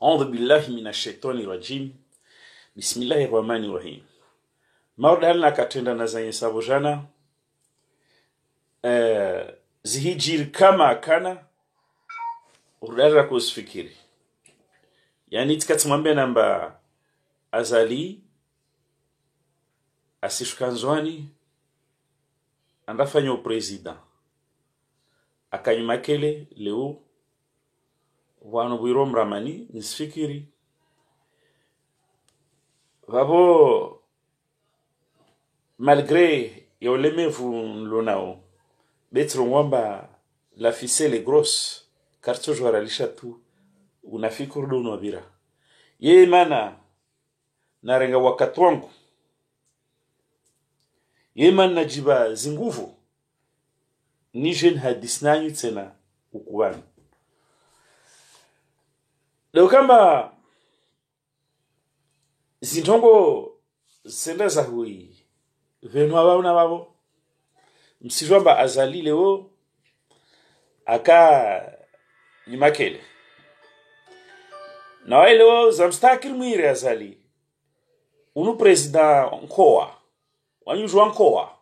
أعوذ بالله من الشيطان الرجيم بسم الله الرحمن الرحيم. Maoda halina katenda na zanye sabo jana zihijiri kama akana urudara kuzifikiri. Yani tikatumwambia namba azali asishukanzwani andafanya upresident akanyumakele leo wano bwiro mramani nisifikiri vabo malgré yolemevu nlonao betro ngwamba la ficelle est grosse car toujours alisha tu unafikiri ndo unabira ye mana narenga wakati wangu ye mana najiba zinguvu ni jeune hadis nanyu tena ukubani leo kamba zintongo senda za hui venu abao na babo msijwamba azali leo aka nyumakele na wale leo zamstakil mwire azali unu president nkoa wanyujwa nkoa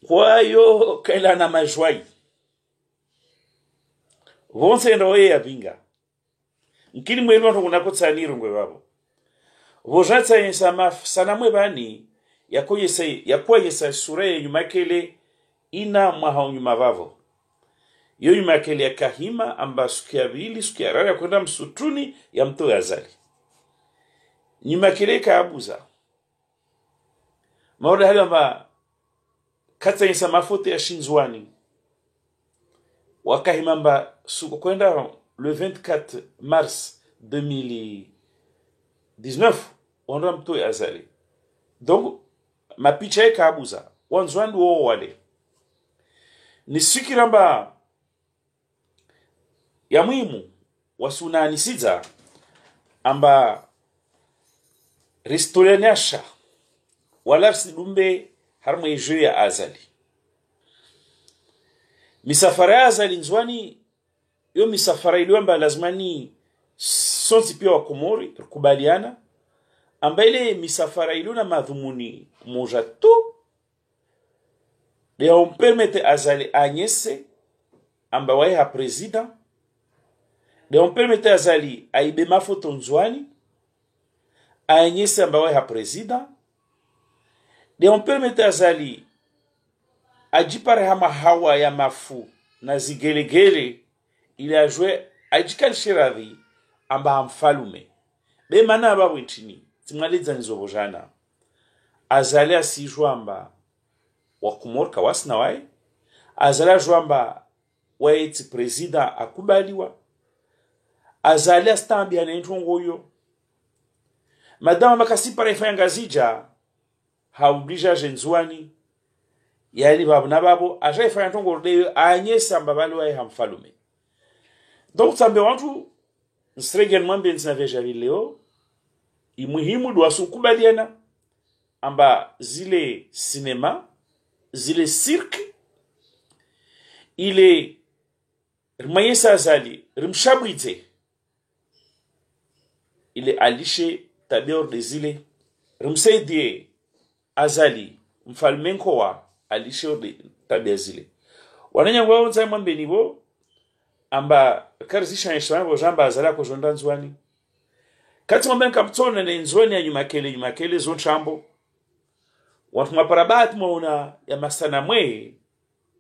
kwa yo kaila na majwai vonse ndo ye abinga nkini mwenu wantu kunakotsaniro ngwe babo vojatsa yesama sana mwe bani yakoyesa sura ye nyumakele ina mwaha nyuma bavo yo nyumakele ya kahima amba sukia bili sukia rara kwenda msutuni ya mto yazali nyumakele kaabuza maoda hali amba katsa yesama fote ya shinzwani wakahima amba suko kwenda le 24 mars 2019 on ramto yazali donc ma picha ikabuza wanzwandu wo wale nisikiramba ya muhimu wasunani siza amba restauranasha wala sidumbe harmo jeu ya azali misafara ya azali nzwani yo misafara iliwamba lazimani sonsi pia wa Komori kubaliana amba ile misafara iliona madhumuni moja tu de on permette azali anyese amba wae ha president de on permette azali aibe mafoto nzwani anyese amba wae ha president de on permette azali ajipare hama hawa ya mafu na zigelegele ili ajwe ajikal shiravi amba mfalume be mana babu ntini timaliza nizobojana azali asijwamba wa kumorka wasna wae azali ajwamba waeti president akubaliwa azali astambia na ntongoyo madama makasi pare fanya zija haublisha jenzwani yali babu na babu ajaye fanya ntongo de anyesa mbabali wae hamfalume donc tambe wantu nsregen mwambe nsinaveja leo imuhimu duasu kubaliana amba zile cinema zile cirque ile rimayesa azali rimshabwite ile alishe tabior de zile rimsaidie azali mfalmenko wa alishe de tabia zile wananya wao nzai mwambe nibo amba karizisha yeshwa jamba azala ko jonda nzwani kati mwambe kaptona na nzwani ya nyumakele zo chambo watu maparabat mwaona ya masana mwe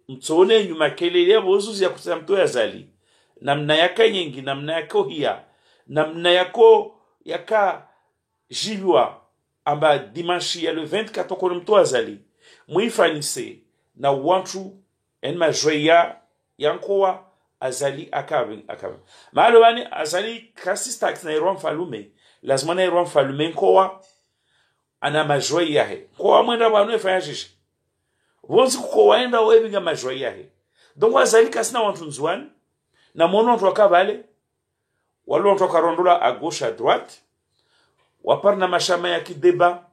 mtone nyumakele ya bozuzi ya kutsama mto yazali namna yaka nyingi namna yako hiya namna yako yaka jilwa amba dimanche ya le 24 ko mto yazali muifanise na wantu en majoya yankoa azali akabe malo bani azali kasistax na iron falume lazima na iron falume nkoa ana majoi yahe kwa mwenda banu efanyisha vonzi ko waenda webinga majoi yahe donc azali kasina wantu nzwani na mono wantu akabale walo wantu akarondola à gauche à droite waparna mashama ya kideba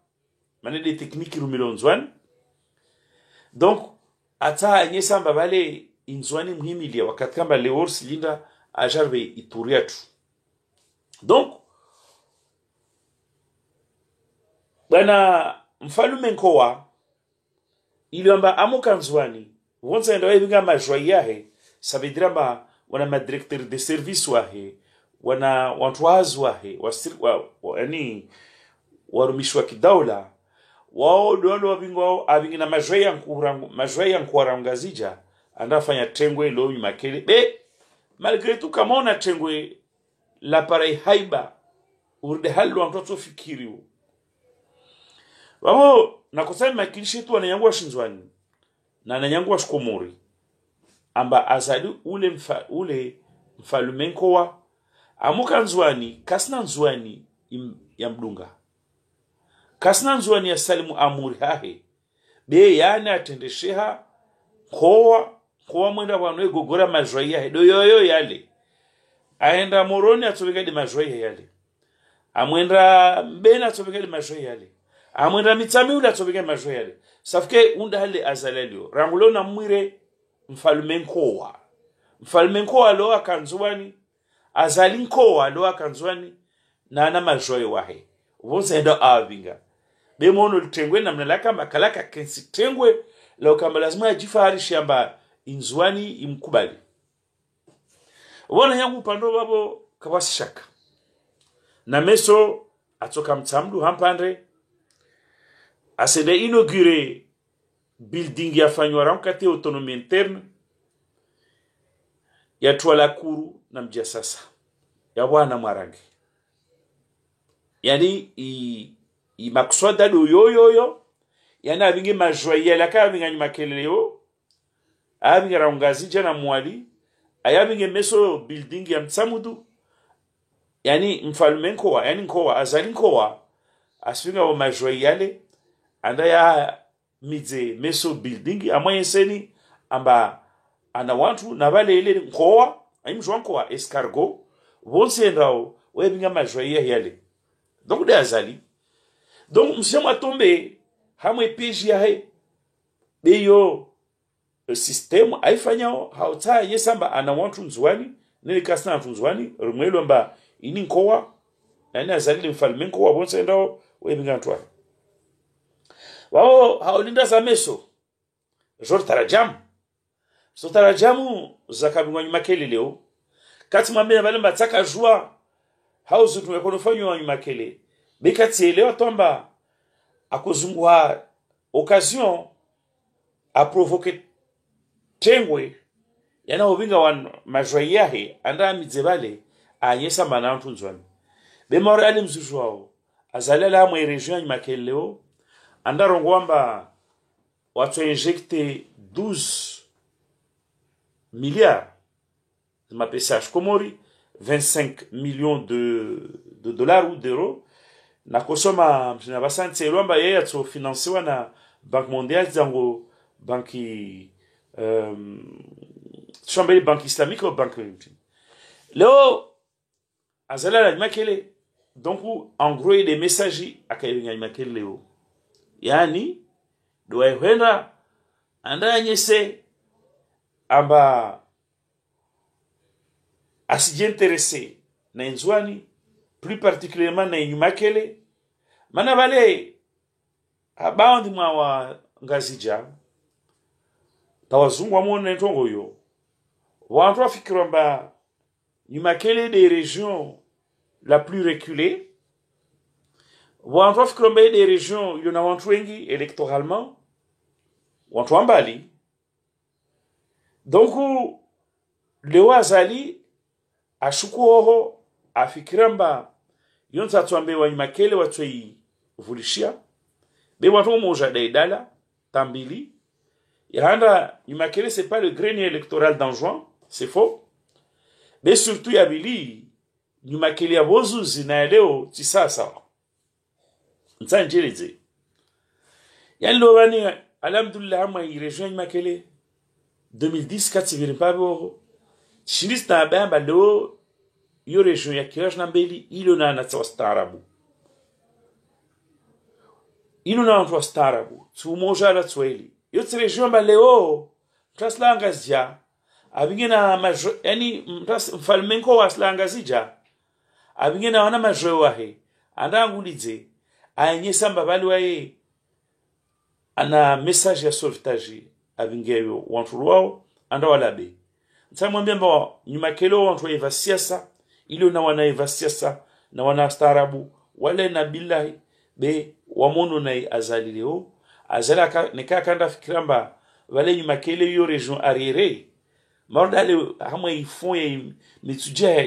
mane de technique rumilo nzwani donc ata nyesamba bale inzwani muhimilia wakati kamba leor silinda ajarbe ituriatu Donc bwana mfalume Nkowa iliomba amukanzwani wonza ndo ebinga majoi yahe sabidira ba wana madirecteur de service wahe wana wantwazi wahe yani warumishwa kidaula wao dolo wabingo abingina majoi yankura ngazija andafanya tengwe lo nyumakele be malgré tout kama ona tengwe l'appareil haiba urde halu antoto fikiriu wao nakusema makilishe tu ananyangwa shinzwani na ananyangwa shikomori amba azali ule mfalume Nkowa amuka nzwani kasna nzwani ya mdunga kasna nzwani ya salimu amuri hahe be yana atendesheha Nkowa mwenda wanwe gogora majoi yahe do yoyo yale aenda moroni atobeka de majoi yale amwenda mbena atobeka de majoi yale amwenda mitsami ula atobeka majoi yale safike unda hale azalelio rangulo na mwire mfalume Nkowa lo akanzwani azali Nkowa lo akanzwani na ana majoi wahe vonse ndo avinga bemono litengwe na mnalaka makalaka kensi tengwe lo kama lazima ajifaharishi amba inzwani imkubali wona yangu pando babo kabasishaka na meso atoka mtsamdu hampandre asende inaugure building ya fanywa ramkate autonomie interne ya Twala Kuru na Mjasasa ya wana Mwarange yani i makswada do yoyo yana abinge majoi la ka abinga nyumakeleo abinga raungazija na mwali ayabinge meso building ya mtsamudu yani mfalume Nkowa yani Nkowa azali Nkowa asfinga wa majoi yale anda ya midze meso building amoyenseni amba ana wantu na vale ile Nkowa ayimjwa Nkowa escargot vonse ndao webinga majoi yale donc de azali donc msema tombe hamwe page yahe beyo system aifanyao hauta yesamba ana wantu nzwani nili kasna wantu nzwani rumwelo mba ini Nkowa yani azali mfalume Nkowa vonse ndao webinga ntwa wao haulinda za meso jor tarajamu zakabingwa nyumakele leo kati mwambia bale mbataka jua hauzu tumekonofanywa nyumakele bekati elewa tomba akozungwa occasion a provoquer tengwe yana obinga wan majoi yahe anda midzebale anyesa manantu nzwani bemore ali mzujwao azalela mwe region nyumakele leo anda rongwamba watu injecte 12 milliards de ma message komori 25 millions de dollars ou d'euros na kosoma mjina basanti elwamba yeye ato finansiwa na Banque Mondiale zango banki chambeli banque islamique ou banque leo azala la makele donc en gros des messages akairinga makele leo yani do ayenda anda nyese amba asije intéressé na nzwani plus particulièrement na nyumakele mana vale abandi mwa wa ngazija tawazungu amone ntongo yo wantu afikiramba nyumakele des régions la plus reculée wantu afikiramba des régions yona wantu wengi électoralement wantu ambali donc le wazali ashukuho afikiramba yonza tuambe wa nyumakele watoi vulishia be watu moja daidala tambili yanda nyumakele c'est pas le grenier électoral d'Anjouan c'est faux mais surtout yabili nyumakele ya bozuzi na leo tisasa nsanjeleze yallo bani alhamdulillah ma region nyumakele 2010 kativiri pabo shindista bamba do yo region ya Kiraj na mbeli ilo na natawastarabu ilo na natawastarabu tumoja la tweli yo region ba leo traslanga zia abingena yani mfalume Nkowa aslanga zija abingena wana majwe wahe andangulize anye samba bali wae ana message ya sauvetage abingeyo wantu wao anda walabe nsamwambia mba nyuma kelo wantu wa siasa ile na wana siasa na wana staarabu wale na billahi be wamono na azali leo azala nika kanda fikiramba wale nyuma kele yo region arrière mordale hamwe ifont ya mitsuja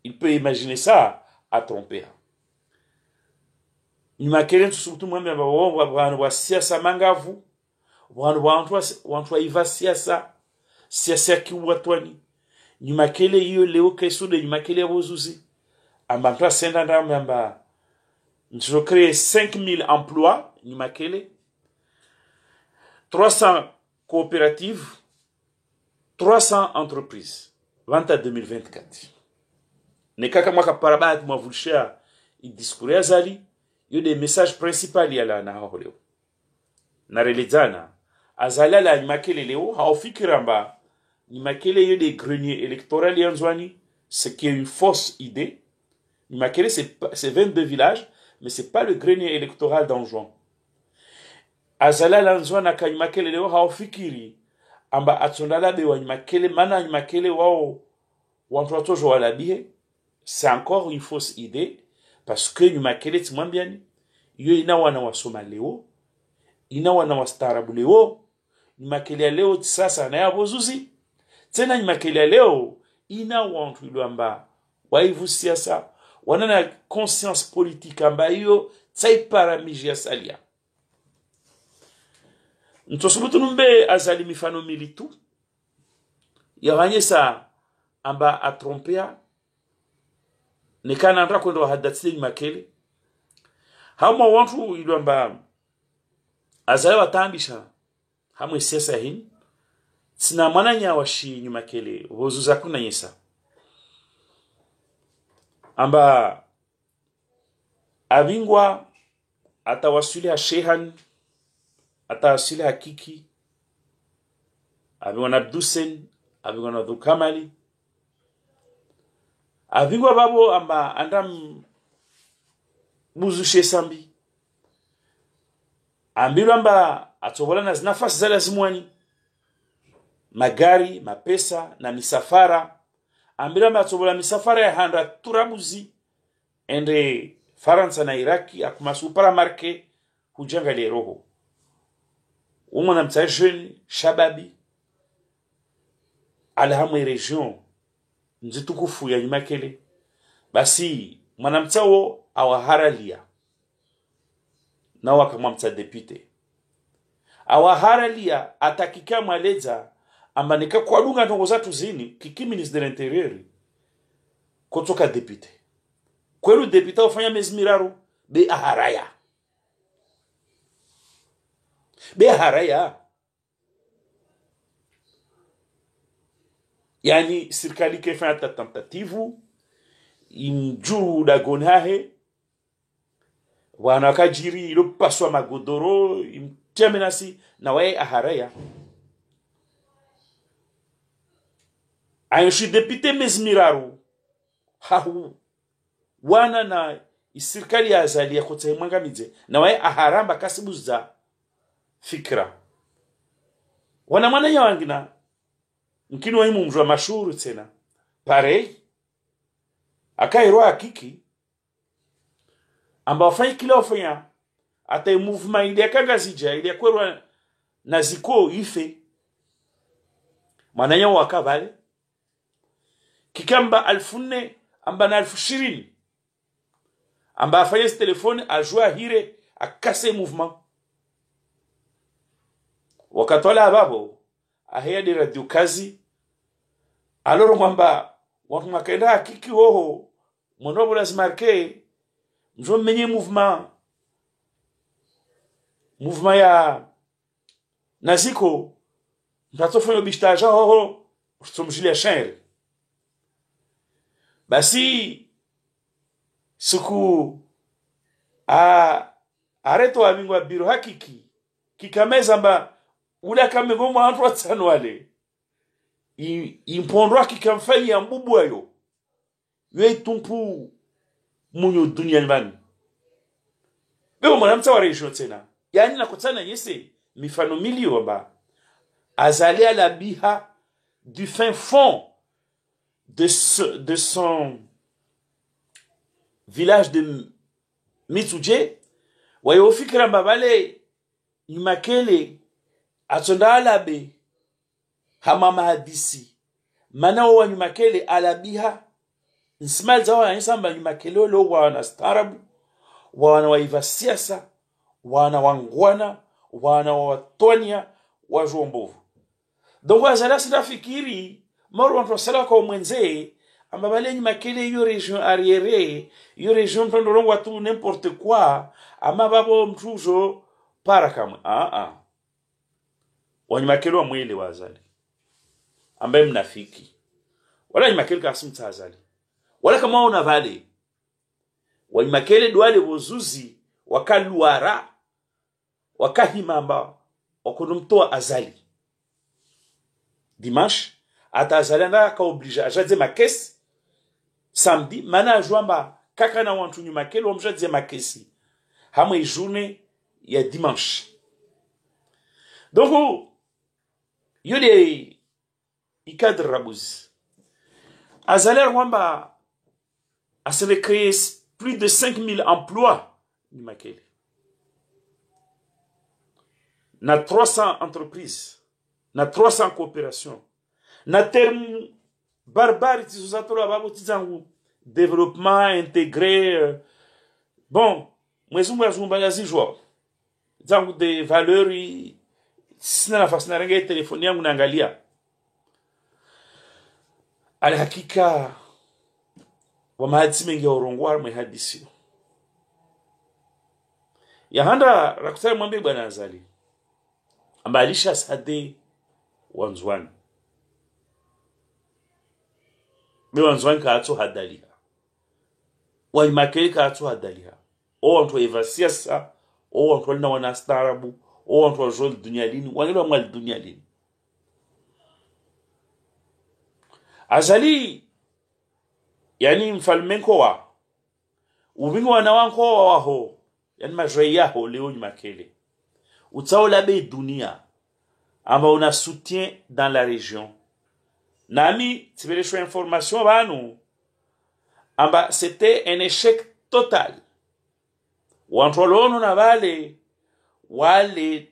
il peut imaginer ça à tromper nyuma kele surtout mwambia mba wa siasa mangavu wantu wa siasa kiwatwani nyuma kele hiyo leo kesu de nyuma kele bozuzi amba mtu senda ndamba amba je crée 5000 emplois nyuma kele 300 coopératives 300 entreprises vente à 2024 nekaka mwaka parabat mwa vulshia i discours azali yo des messages principaux yala na holeo na reledzana azala la nyuma kele leo haofikiramba Nimakele yo des greniers électoraux yanzwani, ce qui est une fausse idée. Nimakele c'est 22 villages, mais c'est pas le grenier électoral d'Anjouan. Azala lanzwana ka Nimakele leo haofikiri amba atsondala be wa Nimakele mana Nimakele wao wantu jo wala bihe. C'est encore une fausse idée parce que Nimakele timwambiani yo ina wana wasoma leo, ina wana wastarabu leo, Nimakele leo sasa na yabozuzi. Tena nyumakele leo ina wantu ilwamba waivu siasa wanana conscience politique amba hiyo tsaipara mijia salia ntosubutu numbe azali mifano militu yawanyesa amba atrompea nekana ndra kwendo hadatsili nyumakele hama wantu ilwamba azali watambisha hamwe siasa hini sina mananya washi nyuma kele hozuza kuna yesa amba abingwa atawasuli ha shehan atawasuli hakiki abingwa na Abdusen abingwa na Dhukamali abingwa babo amba andam buzushe sambi ambilu amba atobola na zinafasi za lazimwani magari, mapesa na misafara ambira matobola misafara ya handa turabuzi ende Faransa na Iraki akuma supermarket hujenga le roho umona mta jeune shababi alhamwe region nzitukufu ya Nyimakele basi mwanamtao awaharalia na wakamwa mta député awaharalia atakika mwaleza amba nika kwa dunga ntongo zatu zini kiki ministre de l'intérieur kotoka député kwelu député ufanya mezmiraru be aharaya yani serikali kefanya tentativu imjuru da gonahe wana kajiri ilo paswa magodoro imtemenasi na wae aharaya ayo shi député mezmiraru hahu wana na serikali ya azali ya kote mwangamize na wae aharamba kasibuza fikra wana mwana ya wangina mkini wa imu mjua mashuru tena parei akairwa hakiki amba wafanyi kila wafanya ata movement ili ya kangazija ili ya kwerwa na ziko ife mwana wakabale kikamba 1000 amba na 1020 amba afanye telefone ajua hire akase mouvement wakatola babo ahia de radio kazi aloro mwamba watu makaenda hakiki hoho mwonobo lazima marke mjo menye mouvement ya naziko mtatofanya bishtaja hoho utomjilia shairi basi siku areto abingwa biro hakiki kikameza mba ula kame gomo antu watsano wale impondwa kikamfanya mbubu ayo ywe tumpu munyo dunia nbani beo mwanamta wa region tena yani nakutana yese mifano milio ba azali à la biha du fin fond de son village de Mitsuje wayofikira mbabale Nyumakele atonda alabe hamama hadisi mana wa Nyumakele alabiha nsimal zawa yanisamba Nyumakele lo wana starabu wana waiva siasa wana wangwana wana watonia wajombovu donc azala sida fikiri moro wantu sala kwa mwenze ambabale Nyumakele yo region arrière yo region pendolongo tu n'importe quoi ama babo mtujo para kamwe Wanyumakele wa mwele wa azali ambaye mnafiki wala Nyumakele kasimta azali wala kama una vale Wanyumakele duale bozuzi wakaluara wakahimamba wakunumtoa azali dimanche ata azali anda ka oblige ajaze makesi samedi mana ajwamba kaka na wantu Nyumakele omjaze makesi hamwe journée ya dimanche donc yule ikadre rabuz azaler wamba a se créer plus de 5000 emplois Nyumakele na 300 entreprises na 300 coopérations na terme barbare tizozatora babo tizangu développement intégré bon mwezungu yazumba yazijwa zangu de valeurs sina nafasi na rangi ya telefoni yangu naangalia ala hakika wa mahadisi mengi ya urongwa mehadisi ya handa rakusari mwambe bwana azali amba alisha sade wanzwani me wanzwani ka atu hadaliha Wanyumakele ka atu hadaliha o wantu eva siasa o wantu walina wana starabu o wantu wajol dunia lini wangelo mwali dunia lini azali yani mfalmenko wa ubingo wana wanko wa waho yani majreya ho leo Nyumakele utao labe dunia amba una soutien dans la région nami tibele show information banu amba c'était un échec total wantolono na wale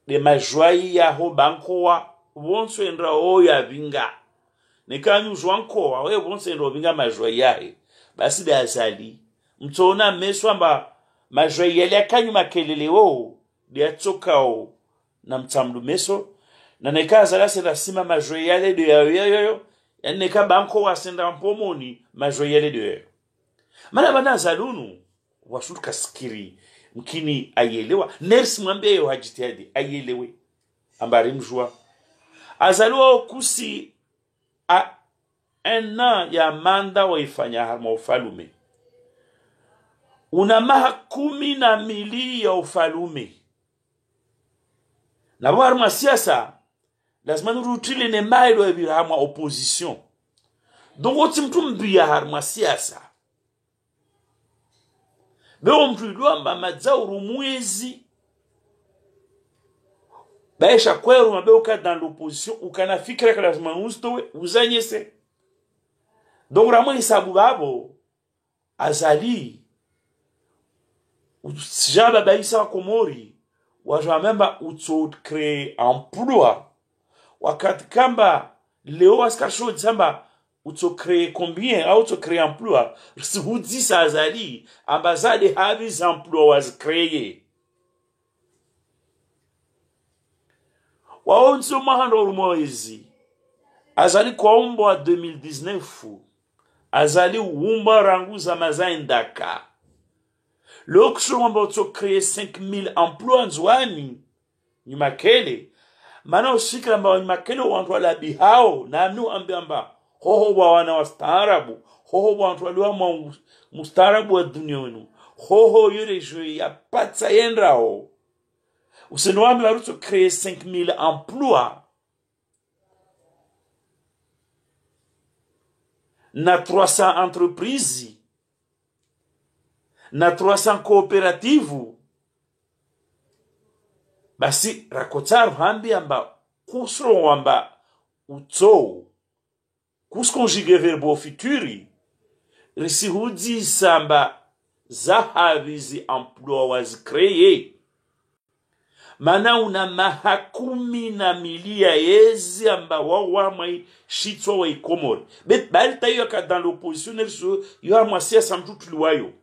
de majwai ya ho bankoa wonso endra o ya vinga nekanyu jwankoa we wonso endro vinga majwai yae basi de azali mtona meso amba majwai yale akanyu makelele o de atokao na mtamdu meso na nekaza la senda sima majwai yale de yoyo yani neka banko wasenda mpomoni majwai yale de mana bana zalunu washuka skiri mkini ayelewa nurse mwambie yo hajitiadi ayelewe ambari mjua azaliwa kusi a ena ya manda waifanya harma ufalume una maha 10 ya ufalume na harma siasa lazima nurutile ne mailo ya harma opposition donc oti mtu mbia harma siasa beo mtu amba madzauru mwezi baisha kweru mabeo ka dans l'opposition ukana fikra kala lazima ustowe uzanyese donc ramoni sabu babo azali sijaba baisa komori wajwa memba utso créer emploi wakati kamba leo askasho dzamba utso créer combien auto créer emploi si vous dit ça azali ambassade have emploi was créé waonso mahando rumoizi azali kwa umbo wa 2019 azali umba rangu za mazaindaka l'auction umba utso créer 5000 emplois nzwani Nyumakele mana usikira mba Nyumakele wantu ala bihao na amnu ambiamba hoho wa wana wastarabu hoho wa wantu waliwa mustarabu wa dunia wenu hoho yure jwe ya patsa yendrao usenwami waruto créer 5000 emplois na 300 entreprises na 300 cooperative basi rakotar hambi amba kusro wamba utso kuskonjige verbo futuri risihudi samba zahavizi emploi was créé mana una mahakumi na milia yezi amba wawa mai shitwa wa ikomori bet bali tayo ka dans l'opposition nerso yo amwasia samtu tuliwayo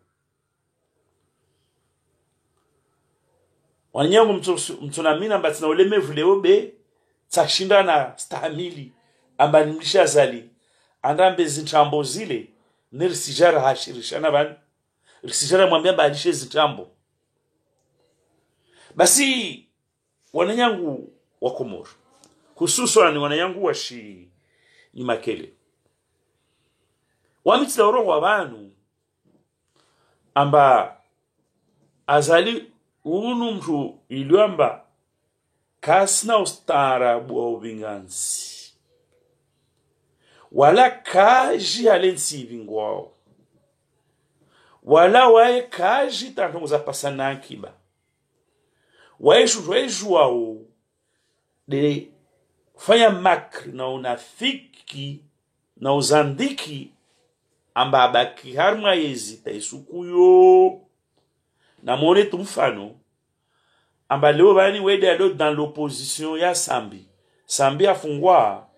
wanyangu mtunamina mbatina uleme vuleo be tashinda na stamili amba nimlisha zali andambe zintambo zile nerisijara hashirishana bani risijara mwambia mba alishe zintambo basi wananyangu wa Komoro hususan wananyangu washi ni makele wamitila uro wa banu amba azali unu mtu iliwamba kasna ustarabu wa ubingansi wala kaji alensi vingwao wala wae kaji tantongo za pasana akiba waishu wao de fanya makri na unafiki na uzandiki amba abaki harma yezi taisukuyo na mwone tumfano amba leo bani wede alo dans l'opposition ya Sambi afungwa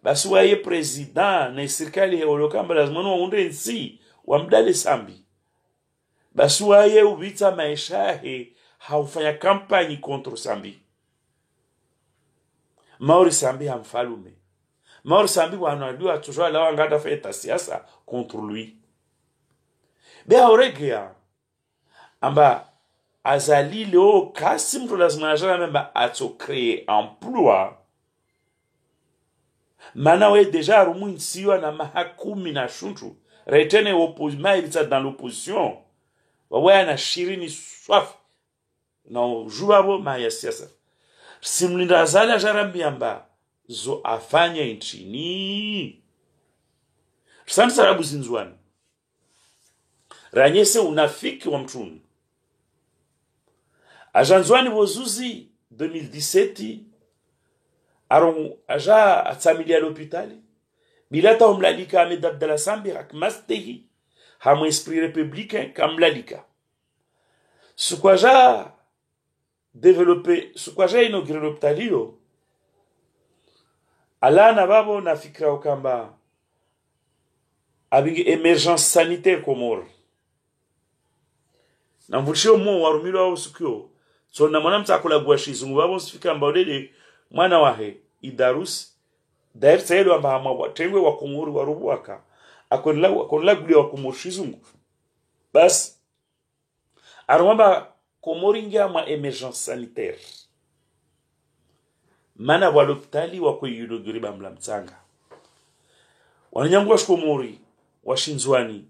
basi waye president na serikali ya olokamba lazima waunde nsi wamdale Sambi basi waye ubita maisha he haufanya kampani contre Sambi Mauri Sambi hamfalume Mauri Sambi wanadua toujours la wangada feta siasa contre lui be auregea amba azali leo kasi mtu lazima ajana memba ato créer emploi mana we deja rumu nsiwa na mahakumi na shuntu retene opposition ilita dans l'opposition wawe na shirini swaf na juwabo maya siasa simlinda azali ajarambi amba zo afanya nchini sana sarabu zinzwani ranyese unafiki wa mtunu ajanzwani bozuzi 2017 aron aja atamilia l'hôpital bilata umlalika Ahmed Abdallah Sambi hakmastehi hamu esprit républicain kamlalika sukwaja développer sukwaja inauguré l'hôpitalio alana babo na fikra ukamba abingi emergence sanitaire Komoro na mvushio mo warumilo au sukyo so na mwana mtakula guashizungu babo sifika mbaudele mwana wahe Idarus dair sayelo amba hamwa tengwe wa Komoro warubuaka akonla guli wa Komoro shizungu bas arwamba Komoro ingia ma emergence sanitaire mana wa l'hôpitali wa kuyudogiri bamla mtsanga wanyangu wa Komori wa Shinzwani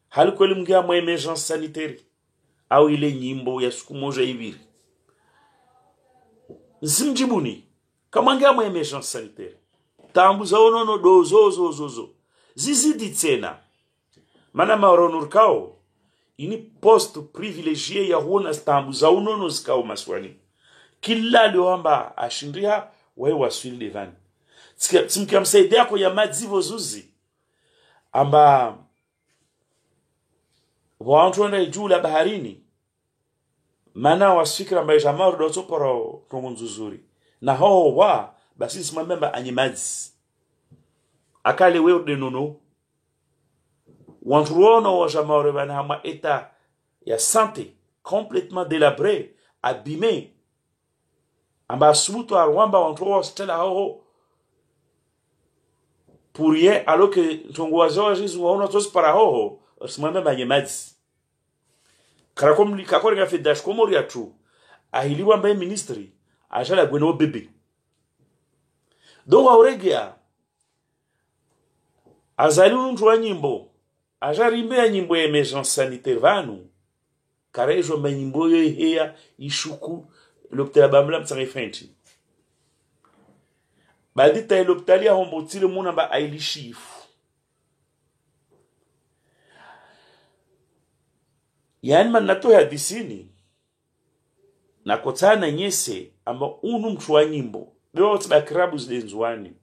halikweli mngia ma emergence sanitaire au ile nyimbo ya siku moja hivi nsimjibuni kama ngia ma emergence sanitaire tambu za onono dozo zizidi tena mana maronurkao ini poste privilegié ya huona stambu za onono zikao maswani kila liwamba ashindria wewe waswili devani tsimkia msaidi yako ya madzivo zuzi amba waantwenda juu la baharini mana wasfikira amba jamaru doto poro tongunzuzuri na ho wa basi simamemba anyimadzi akale wewe de nono wantruono wa jamaru bana hama état ya santé complètement délabré abîmé amba subuto arwamba wantruo stela ho pour rien alors que tongwazo jizu waona tos para ho simamemba anyimadzi karakom likakore nga fedash Komoro ya tu ahiliwa mbaye ministry ajala gweno bebe donc auregia azali untu wa nyimbo ajarimbe ya nyimbo ya emergence sanitaire vanu karejo mba nyimbo yo hea ishuku l'hôpital bamla mtsarifenti badita l'hôpital ya hombotile muna ba ailishifu yani man nato ya disini na kotana nyese amba unu mchwa nyimbo leo tibakrabu zidenzwani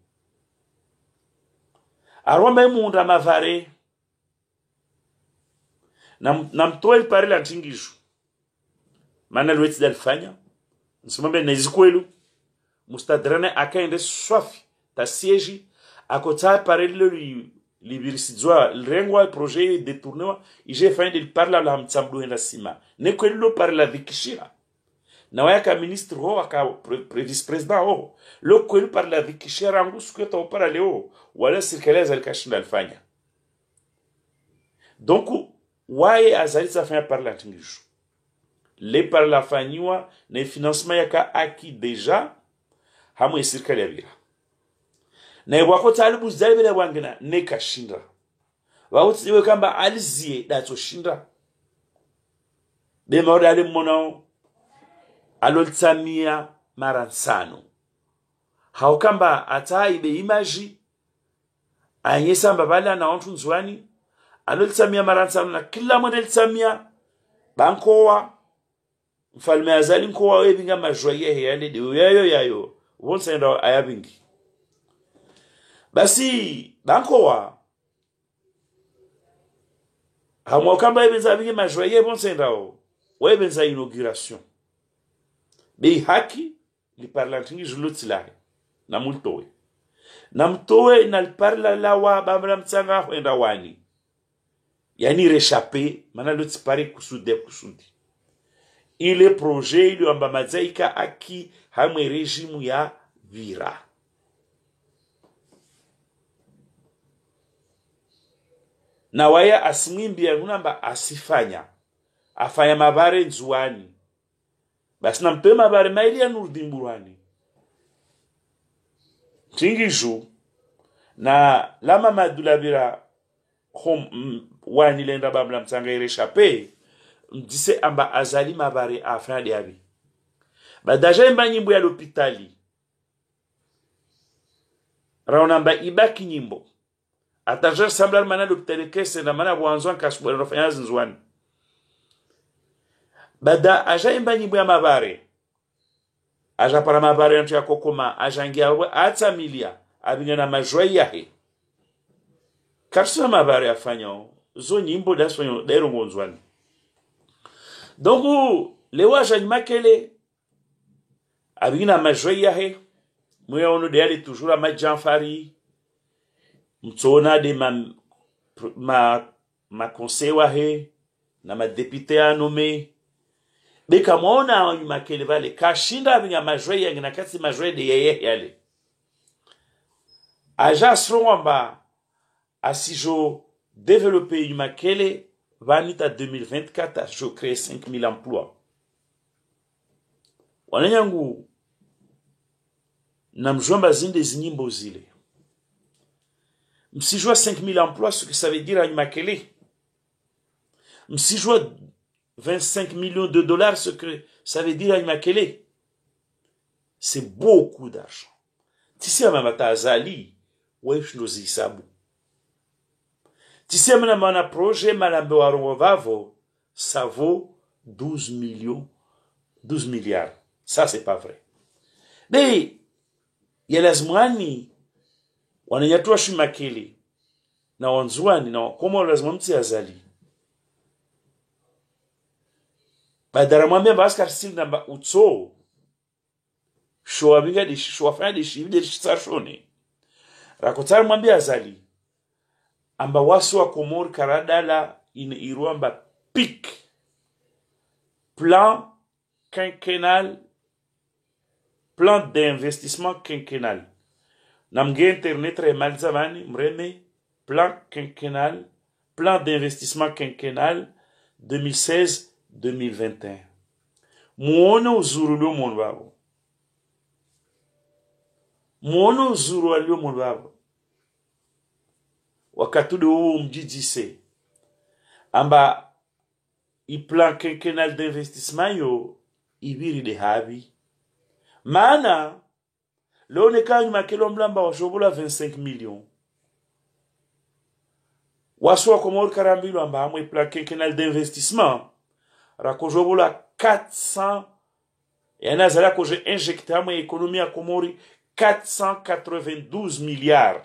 aromba imunda mavare na mtoe pare la tingishu mana lweti dalfanya nsimambe nezikwelu mustadrane akaende swafi ta siège akota pare le libirisidzwa lrengwa projet détournewa ije fin de parla la mtsamdu enda sima ne kwelu par la vikishira na waka ministre ho aka vice president ho lo kwelu par la vikishira ngus kweta para leo wala sirkeleza alkashinda alfanya donc waye azaliza fanya par la tingishu le par la fanywa ne financement yaka aki deja hamwe sirkali yabira na ibwako talibu zalibele wangina ne kashinda wautsiwe kamba alizie dato shinda de modali mono aloltsamia maransano hao kamba ataibe imaji anyesa mbabala na ontu nzwani aloltsamia maransano na kila model tsamia bankowa mfalme azali nkowa webinga majoye yale de yayo wonsenda ayabingi basi bankowa hamwa kamba ebenza bingi majoye wonsenda webenza inauguration be haki li parlantingi julutsilai na multowe na mtowe na parla lawa bamla mtsanga kwenda wani yani réchappé mana lutipare kusudi ile projet ile amba mazaika aki hamwe regime ya vira na waya asimwimbia namba asifanya afanya mabare nzuani basi na mpema mabare maili ya Nurdin Burhani tingiju na lama madulabira wani lenda bamla mtanga réchappé mdise amba azali mabare afanya diabi badaja mba nyimbo ya l'hôpitali raonamba ibaki nyimbo ataja samblar mana l'hôpital kese na mana bwanzwan kasbwa rofanya zinzwani bada aja mba nyimbo ya mabare aja para mabare yantu ya kokoma aja ngia ata milia abingana majoi yahe kapsuna mabare afanya zo nyimbo dasonyo dairo ngonzwani donc lewa aja makele abingana majoi yahe mwe ono de aller toujours à Madjanfari mtsona de ma conseil wahe na ma député a nommé beka mona makele vale kashinda abinga majwe yangi na kati majwe de yeye yale aja sromba asijo développer makele vanita 2024 je crée 5000 emplois wananyangu na mjomba zinde zinyimbo zile msijua 5000 emplois ce que ça veut dire à Makele msijua 25 millions de dollars ce que ça veut dire à Makele c'est beaucoup d'argent tisi amamata azali wesh nozi sabu tisi amana projet malambe warongo vavo ça vaut 12 milliards ça c'est pas vrai mais yalazimwani wananyatua Makele na wanzuani na koma lazima mti azali badara mwambia baskar stil namba utso shoabinga de shwafanya de shibide shitsashone rakotar mwambia azali amba wasu wa Komor karadala in iruamba pic plan quinquennal plan d'investissement quinquennal namge internet remal zamani mreme plan quinquennal plan d'investissement quinquennal 2016-2021 muone uzuru lio monbabo muone uzuru alio monbabo wakati do mjijise amba i plan quinquennal d'investissement yo ibiri de habi maana L'on kanyu makelo mlamba wa shobola 25 millions. Waswa Komor karambilo amba amwe plan quinquennal d'investissement. rakojobola 400 yana zala ko je injecté à mon économie à Komori 492 milliards.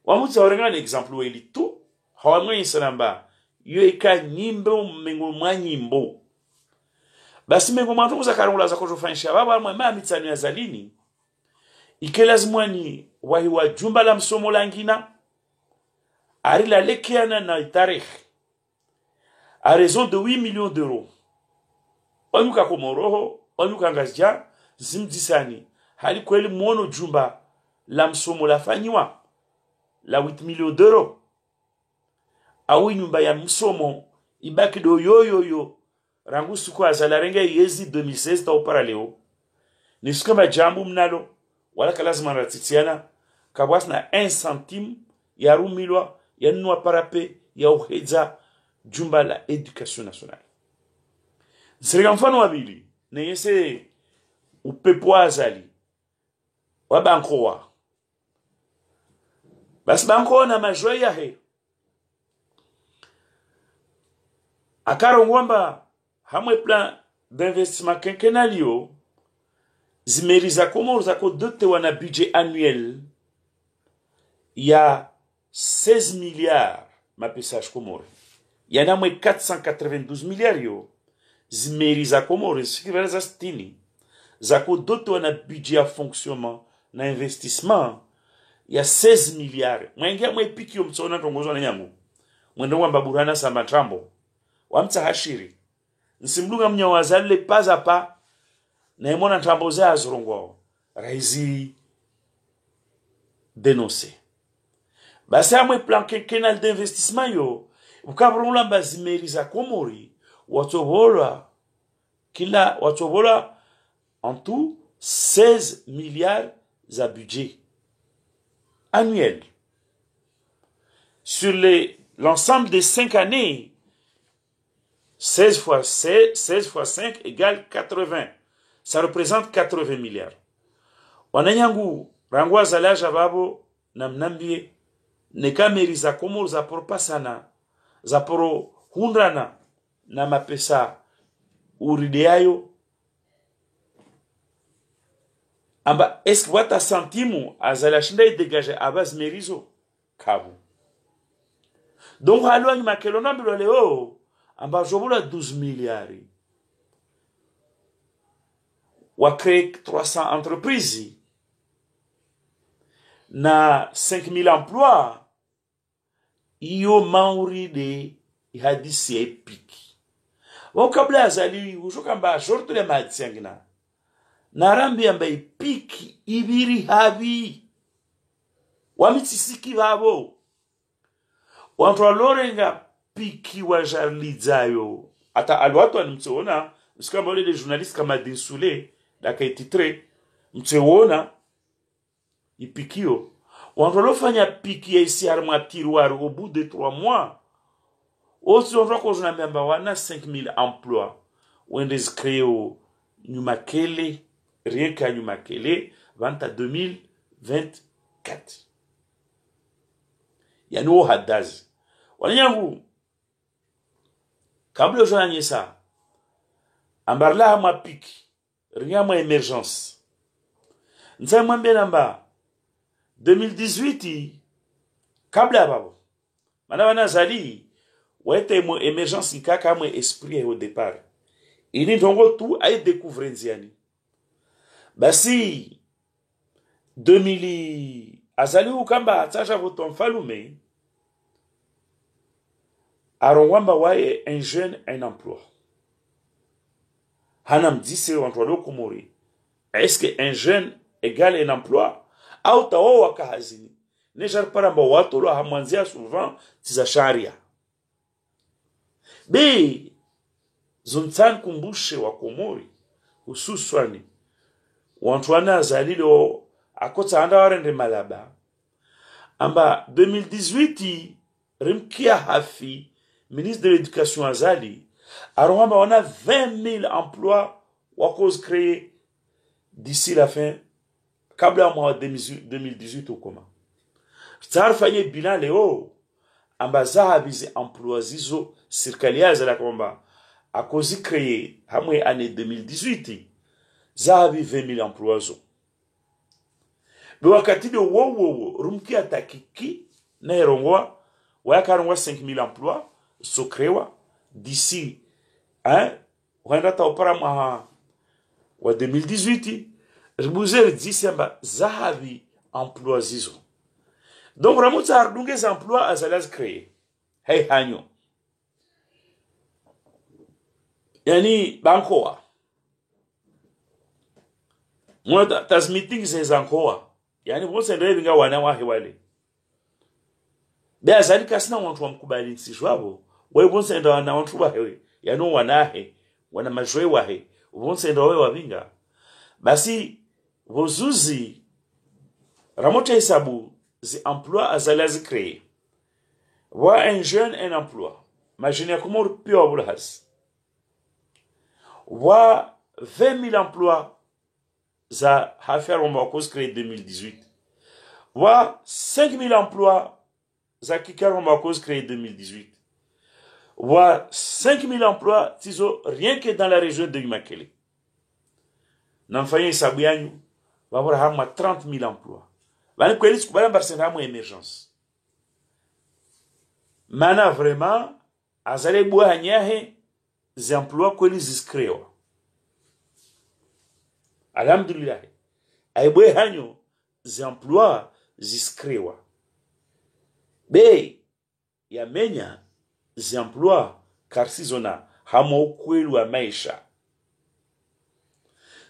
Wamutsa orenga un exemple weli tu hawamwe insanamba yo eka nyimbo mengo mwanyimbo basi mengo mwantu za karungula za kujofanyisha baba mwa mitsani ya zalini ikelazimwani wahi wa jumba la msomo langina ari la lekiana na tarikh à raison de 8 millions d'euros onuka komoroho onuka ngazja zimdisani hali kweli mwono jumba la msomo la fanyiwa la 8 millions d'euros awi nyumba ya msomo ibaki do yo rangu suko azala renga yezi 2016 ta opara leo nisikama jambu mnalo wala kalazima ratitiana kabwas na 1 centime ya rumilwa ya nwa parape ya uhedza jumba la education nationale zirika mfano wabili na yese upepo azali wa bankoa bas banko na majoya he akaro ngwamba hamwe plan d'investissement quinquennalio zimeriza Komoro zako dote wana budget annuel ya 16 milliards ma pesage Komoro yana mwe 492 milliards yo zimeriza Komoro sikiveza stini zako dote wana budget ya fonctionnement na investissement ya 16 milliards mwengia mwe piki yo mtsona tongozo na nyangu mwendo wamba burana samba trambo wamtsa hashiri nsimlunga mnyawazale paza pa na imona trambo za azurongwao raizi dénoncé basi amwe plan quinquennal d'investissement yo ukabrunla bazimeriza Komori watobola en tout 16 milliards za budget annuel sur l'ensemble des 5 années. 16 fois 5 égale 80. Ça représente 80 milliards. Wananyangu rangwa zalaja babo na mnambie nekameri za Komoro za propasana za poro hundrana na mapesa urideayo amba eske wata santimu azala shinda idegaje abaz merizo kabu. Donc halo ni makelona bilo leo amba jobula 12 milliards wa créer 300 entreprises na 5000 emplois iyo mauri de hadisi epiki wakabla azali ujokamba shorto le matsangina narambi amba epiki ibiri habi wamitsisiki babo wantu alorenga piki wa jarlizayo ata alwatu animtseona msikamba wale les journalistes kama Dinsule daka titre mtseona ipikio wantu alofanya piki ya isi arma tiroir au bout de 3 mois aussi on voit qu'on a même wana 5000 emplois wendez créé Nyumakele rien qu'à Nyumakele vente à 2024 yano hadaz wanyangu kabla janye ça ambarla ma piki rien ma émergence nsa mwambie namba 2018 kabla babo mana wana zali wete mo émergence kaka mo esprit au départ ini ndongo tu ay découvrir nziani basi 2000 azali ukamba tsaja voton falume arongwamba wae un jeune un emploi hanam dise wantwalo Komori est-ce que un jeune égale un emploi au tawo wakahazini nejar paramba watolo hamwanzia souvent tiza sharia be zuntan kumbushe wa Komori hususwani wantwana azalilo akota anda warende malaba amba 2018 rimkia hafi ministre de l'éducation azali arongamba on a 20 000 emplois wa cause créés d'ici la fin kabla mois 2018 ou comment tsar fanye bilan leo amba zahabizi emploi zizo serikali yazala kwamba akozi créé hamwe année 2018 zahabi 20,000 emplois zo be wakati de wo rumki atakiki na erongwa wakarongwa 5,000 emplois so créwa d'ici wanda ta opara wa 2018 ribuzer disemba zahabi emplois zizo donc ramutsa ardunge za emplois azalaz créé hey hanyo yani bankoa mwana tas meeting ze zankoa yani bonse ndio binga wana wahe wale be azali kasina wantu wamkubali nsijwabo we bonse ndio wana wantu wahe yani wanahe wana majwe wahe bonse ndio we wabinga basi vozuzi ramote hesabu zi emploi azalazi créé wa un jeune un emploi imagine comment pio abulhas wa 20,000 emplois za hafer on va cause créé 2018 wa 5,000 emplois za kikar on va cause créé 2018 wa 5,000 emplois tizo rien que dans la région de Makele n'enfanye sabuyanyu va avoir 30,000 emplois bani kweli sikubala barsena mo émergence mana vraiment azale bwa hanyahe zi emplois kweli ziscreo alhamdulillah ay bwe hanyo zi emplois ziscrewa be ya menya zi emplois karsizona hamo kwelu wa maisha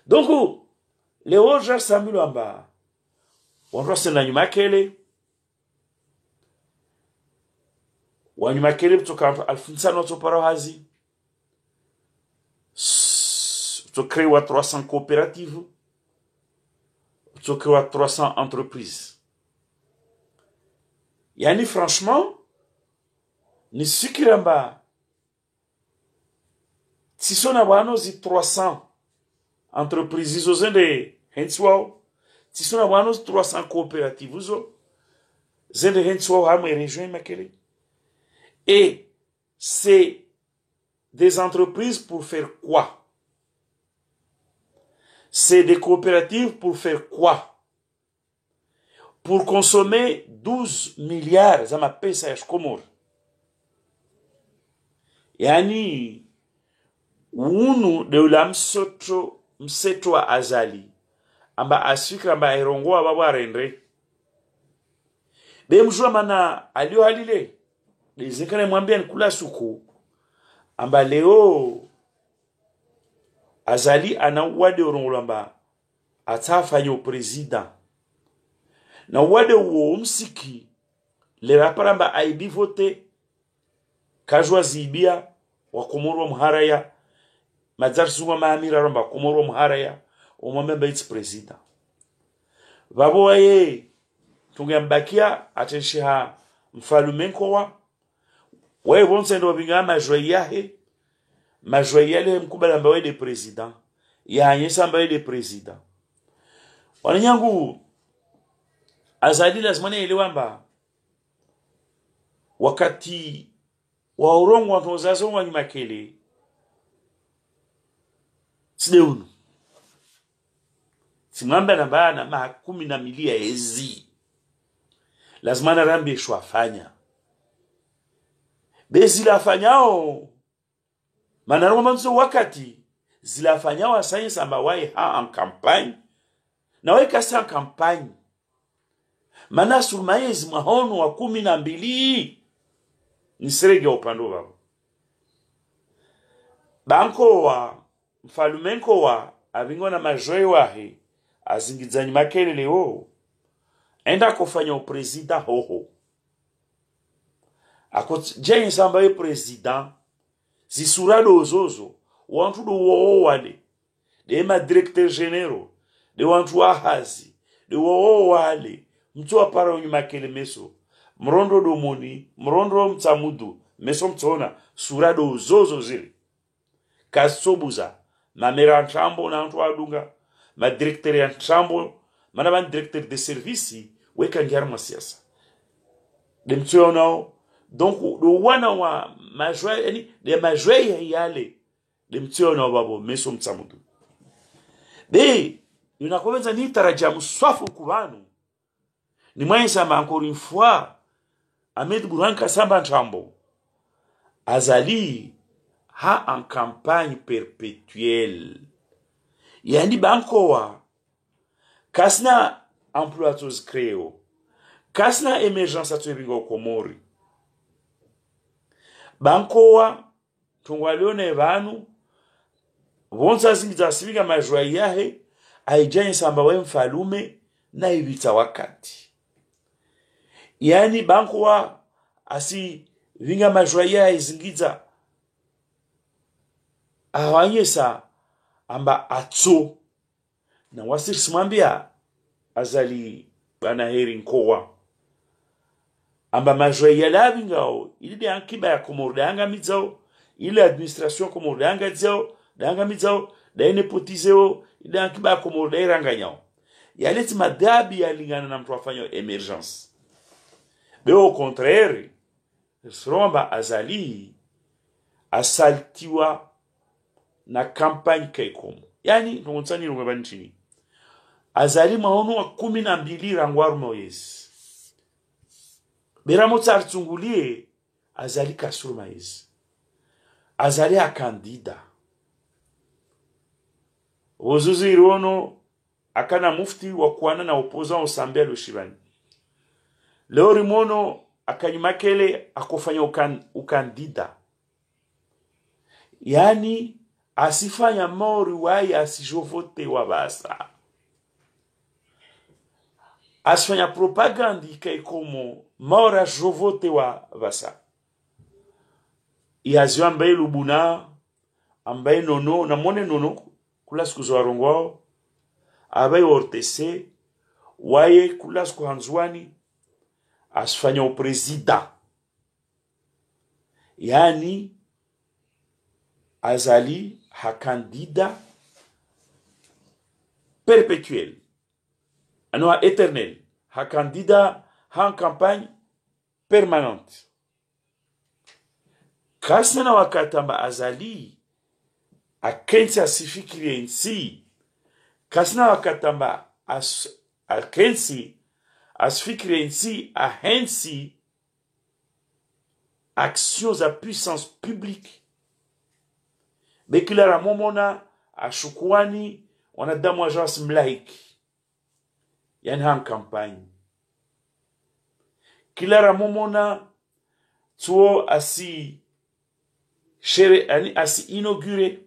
donc leo ja Samuel amba wanrose na Nyumakele wa Nyumakele kutoka alfinsano toparo hazi to créer 300 coopératives to créer 300 entreprises yani franchement ni sikiramba tisona wano zi 300 entreprises zo zende henswao tisona wano 300 coopératives zo zende henswao hamwe région Makele et c'est des entreprises pour faire quoi? C'est des coopératives pour faire quoi? Pour consommer 12 milliards za mapesa ya Komoro. Yani unu de ula mseto wa azali amba asika amba irongoa baba rendre be mjua mana alio halile nizikane mwambia nikula suku amba leo azali ana wade urongolamba atafanya president na wade wo msiki le raparamba aibi vote kajwa zibia wa Komoro mharaya mazarsuwa maamira ramba Komoro mharaya umwamemba its president babo waye tungembakia atenshiha mfalumenko wa wewe bonse ndo binga majwe yale mkubala mbawe de president ya anyesa mbawe de president wanyangu azali lazima elewa wakati wa urongo wa tozazo wa Nyumakele sideunu simamba na bana ma 10 milia ezi lazima na rambe shwafanya bezilafanyao manaroma manzo wakati zilafanyao science ambawai ha en campagne na weka sa en campagne mana surmaezi mahono wa 12 nisirege upando wao banko wa mfalumenko wa abingona majwe wahe azingizanyi Makele leo enda kufanya president hoho akot jenye samba president zisurado ozozo wantu do wo wale de ma directeur général de wantu wa hazi de wo wale mtu apara Nyumakele meso mrondo do moni mrondo mtsamudu meso mtona surado ozozo zile kasobuza ma mera ntrambo na wantu adunga ma directeur ya ntrambo mana ban directeur de service weka ngiarma siasa de mtu nao donc do wana wa majwa yani de majwa yale de mtio na babo meso mtsamudu de yunakomenza ni tarajamu swafu kubanu ni mwenza ma encore une fois Ahmed Bourhan Kasamba Nchambo azali ha en campagne perpétuelle yani bankowa kasna emploi tos creo kasna emergence atwebingo komori bankowa tungwalione vanu vonza zingiza sivinga majwa yahe aijanye samba we mfalume na ibita wakati yani bankowa asi vinga majwa yahe zingiza awanyesa amba atso na wasiri simwambia azali bana heri nkowa amba majwa yalabi ngao ili de ankiba ya komoro danga mizao ile administration komoro danga zao danga mizao da nepotizeo ile ankiba ya komoro da iranga nyao yaleti madabi ya lingana na mtu afanya emergence be au contraire sromba azali asaltiwa na campagne kaikomo yani ngontsani ngaba nchini azali maono wa 12 rangwaru moyezi beramo tsartungulie azali kasuru maizi azali a kandida ozuzi irono akana mufti wa kuana na opposant osambia loshibani leo rimono akanyumakele akofanya ukandida yani asifanya mori wai asijovote wabasa asifanya propaganda ikaikomo mora jovote wa basa iazio ambaye lubuna ambaye nono na mone nono kula siku za warongwao abaye ortese waye kula siku hanzwani asifanya upresida yani azali ha kandida perpétuel ano éternel ha kandida ha campagne permanente kasna wakatamba azali akensi asifikiri nsi kasna wakatamba akensi asifikiri nsi ahensi actions à puissance publique bekila ramomona ashukwani wanadamu ajas mlaiki yani han campagne kila ramomona tuo asi shere ani asi inaugure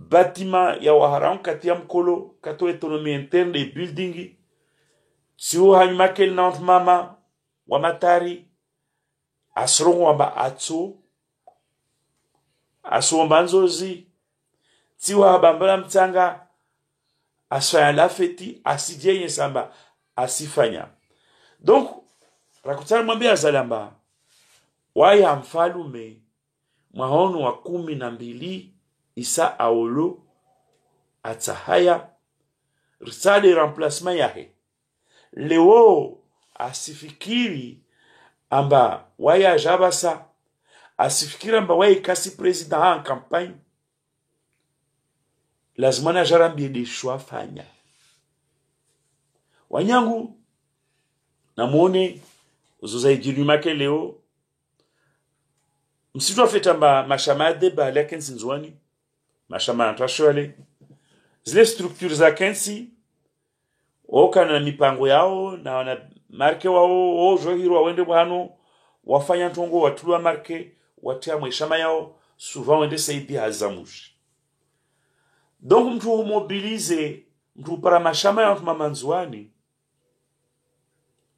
bâtiment ya waharam katia mkolo kato autonomie interne de building tuo hanyumakel nant mama wa matari asrongo wamba atso asomba nzozi tiwa bambala mtanga asfanya lafeti asijenye samba asifanya donc rakutana mwambia zalamba waya mfalume mahono wa 12 isa aolo atahaya risale remplacement yahe leo asifikiri amba waya jabasa asifikira mba wae kasi president en campagne lazima na jarambie de choix fanya wanyangu na muone uzoza ijiru make leo msitu afeta mba mashama deba la kensi nzwani mashama antashwale zile structures za kensi oka na mipango yao na wana marke wao ojo hiro wende bwano wafanya ntongo watulwa marke watia mweshama yao souvent wende saidi hazamushi donc mtu mobilize mtu para mashama yao mamanzwani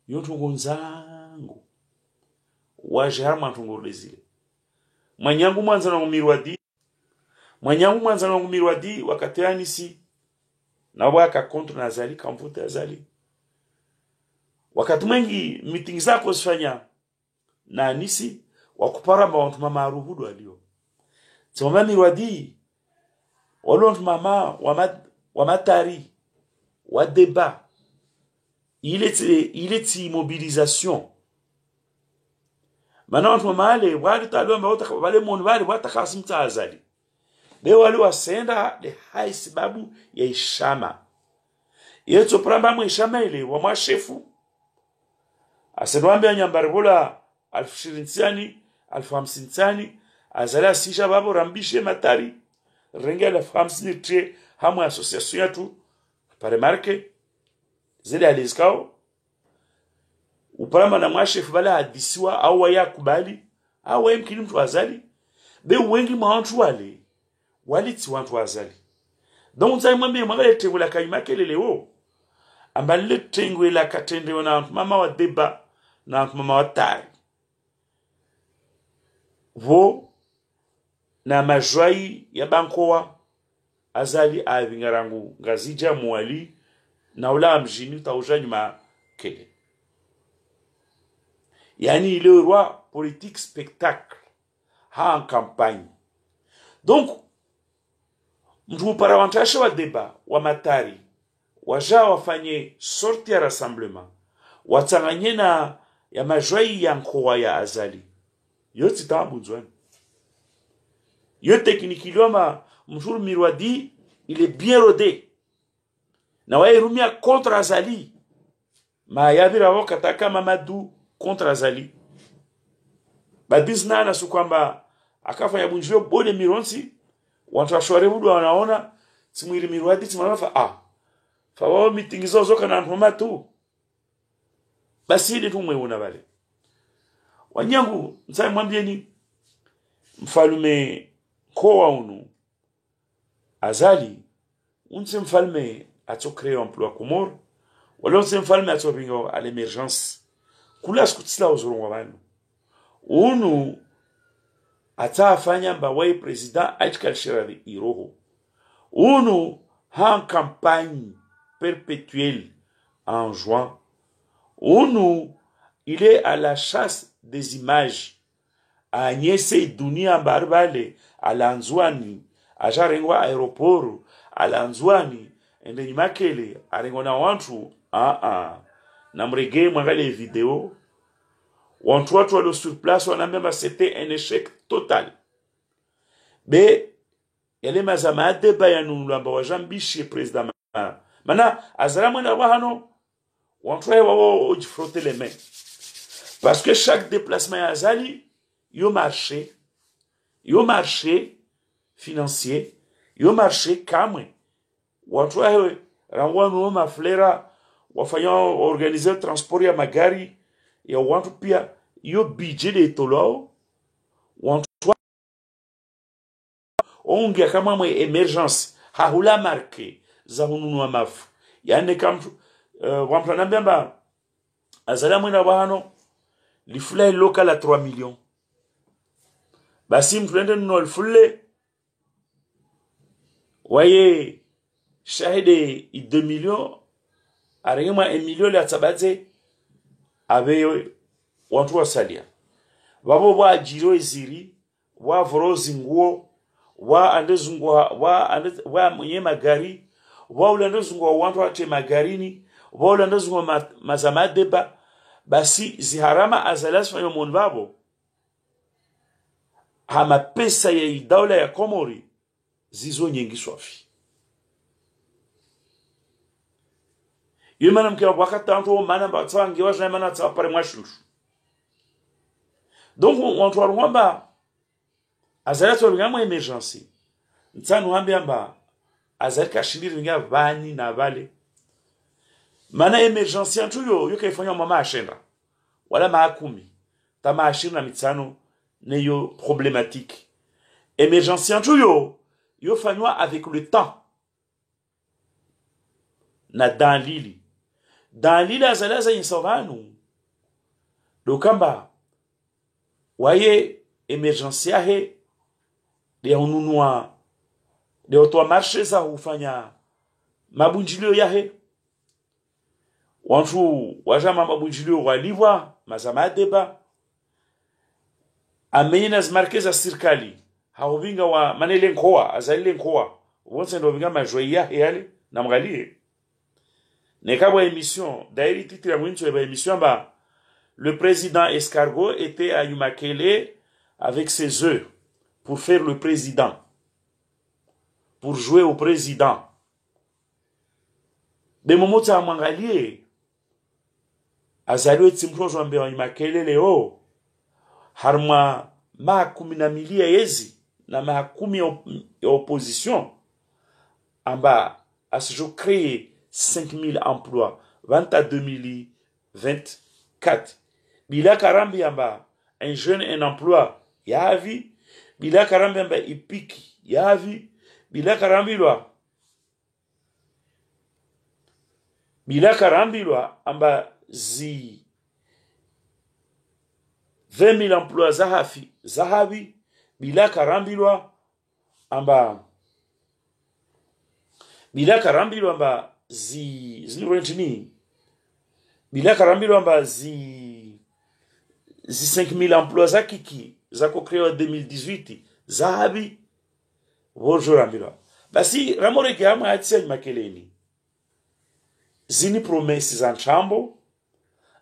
yotu ngonzangu waje harma tungorezile mwanyangu mwanza na ngumirwadi wakati anisi na waka contre nazali kamvuta azali wakati mwengi meeting zako zifanya na anisi wakupara mba mama aruhudu alio tsoma mirwadi walont mama wa matari wa débat il est mobilisation Mana watu mamale wali talwa mbao wale moni wale wata kasimta azali be wale wasenda de hai sababu ya ishama yeto pramba mu ishama ile wa mwashefu asenwambe anyambaribola 1020 1050 azala sisha babo rambishe matari rengela 50 hamu association yatu pare marke zile alizikao upramba na mwashefu bala hadisiwa au waya kubali au waya mkini mtu azali be wengi mwantu wale ti wantu wazali donc za mwambie mwangale tengo la kayima kelele wo ambale tengo la katende na mama wa deba na mama wa tari vo na majwai ya bankoa azali avingarangu ngazija mwali na ula mjini taujani ma kele yani le roi politique spectacle ha en campagne donc mtu parawantasha wa deba wa matari waja wafanye sorti ya rassemblement watanganye na ya majwai ya nkoa ya azali yote tambunzwani yo tekniki lioma mshuru mirwadi il est bien rodé na wa irumia contre azali ma yabira wakataka mamadu contre azali badizna na sukwamba akafanya bunjio bode mironsi watu washware budu wanaona simwiri mirwadi timanafa fa wao mitingizo zoka na ntoma tu basi ile tumwe una bale wanyangu msai mwambieni mfalume koa unu azali unse mfalme ato créer emploi Comore wala unse mfalme ato bingo à l'émergence kula skutsila uzuru wabanu unu atafanya mbawai president aitkalshirali iroho unu en campagne perpétuelle en juin unu il est à la chasse des images a nyese dunia barbale alanzwani ajarengwa aeroporo alanzwani ende makele arengo na wantu na mrege mwangale video wantu watu walo sur place wanambia c'était un échec total be yale mazama deba ya nulamba wajambishi president mana azara mwenda wahano wantu wao ojifrotter les mains parce que chaque déplacement ya azali yo marché financier yo marché kamwe watu wao rangwanu maflera wafanya organiser transport ya magari ya watu pia yo budget de tolao watu onge kama mwe emergence hahula marke za hununua mafu yani kama wamtu anambia azala mwena wahano lifula local à 3 millions basi mtu nende nunua lifule waye shahide 2 millions arengema 1 million la tabaze abe watu wasalia babo wa jiro iziri wa vorozi nguo wa andezungwa wa mwenye magari wa ulandezungwa watu ate magarini wa ulandezungwa mazamadeba basi ziharama azalas fanyo monbabo hama pesa ya idaula ya Komori zizo nyingi swafi yumana mkiwa wakati anto mana batwa ngewa jana mana tsa pare mwashushu donc on toa rwamba azalas wabingamo emergency nsanu hambiamba azali kashindiri nga vani na vale mana emergency antu yo kaifanya mama ashenda wala maakumi tama ashina mitsano ne yo problématique emergency antu yo fanywa avec le temps na dans l'île azalaza insovanu dokamba waye emergency yahe de ununua de otoa marché za ufanya mabunjilio yahe wantu wajama mabunjilio walivwa mazama deba amenyina zmarke za serikali haubinga wa manele nkoa azalile nkoa wonse ndo binga majoia yale na mgalie nekabwa emission dairi titre ya mwincho ya emission ba le président Escargot était à Yumakele avec ses œufs pour faire le président, pour jouer au président. De moments à Mangalier, azaliwe tsimprojo ambe wa Yumakele leo, harma makumi na milia yezi na makumi ya opposition, amba asjo créé 5000 emplois, 20 à 2024. Bila karambi amba un jeune un emploi yavi, bila karambi amba ipiki yavi, bila karambi lwa amba zi 20 000 emplois zahavi, bila karambi lwa amba zi bila karambi lwa amba zi 5000 emplois za kiki za créé en 2018 zahabi bonjour ambila basi ramore kama atsia makeleni zini promesi za nchambo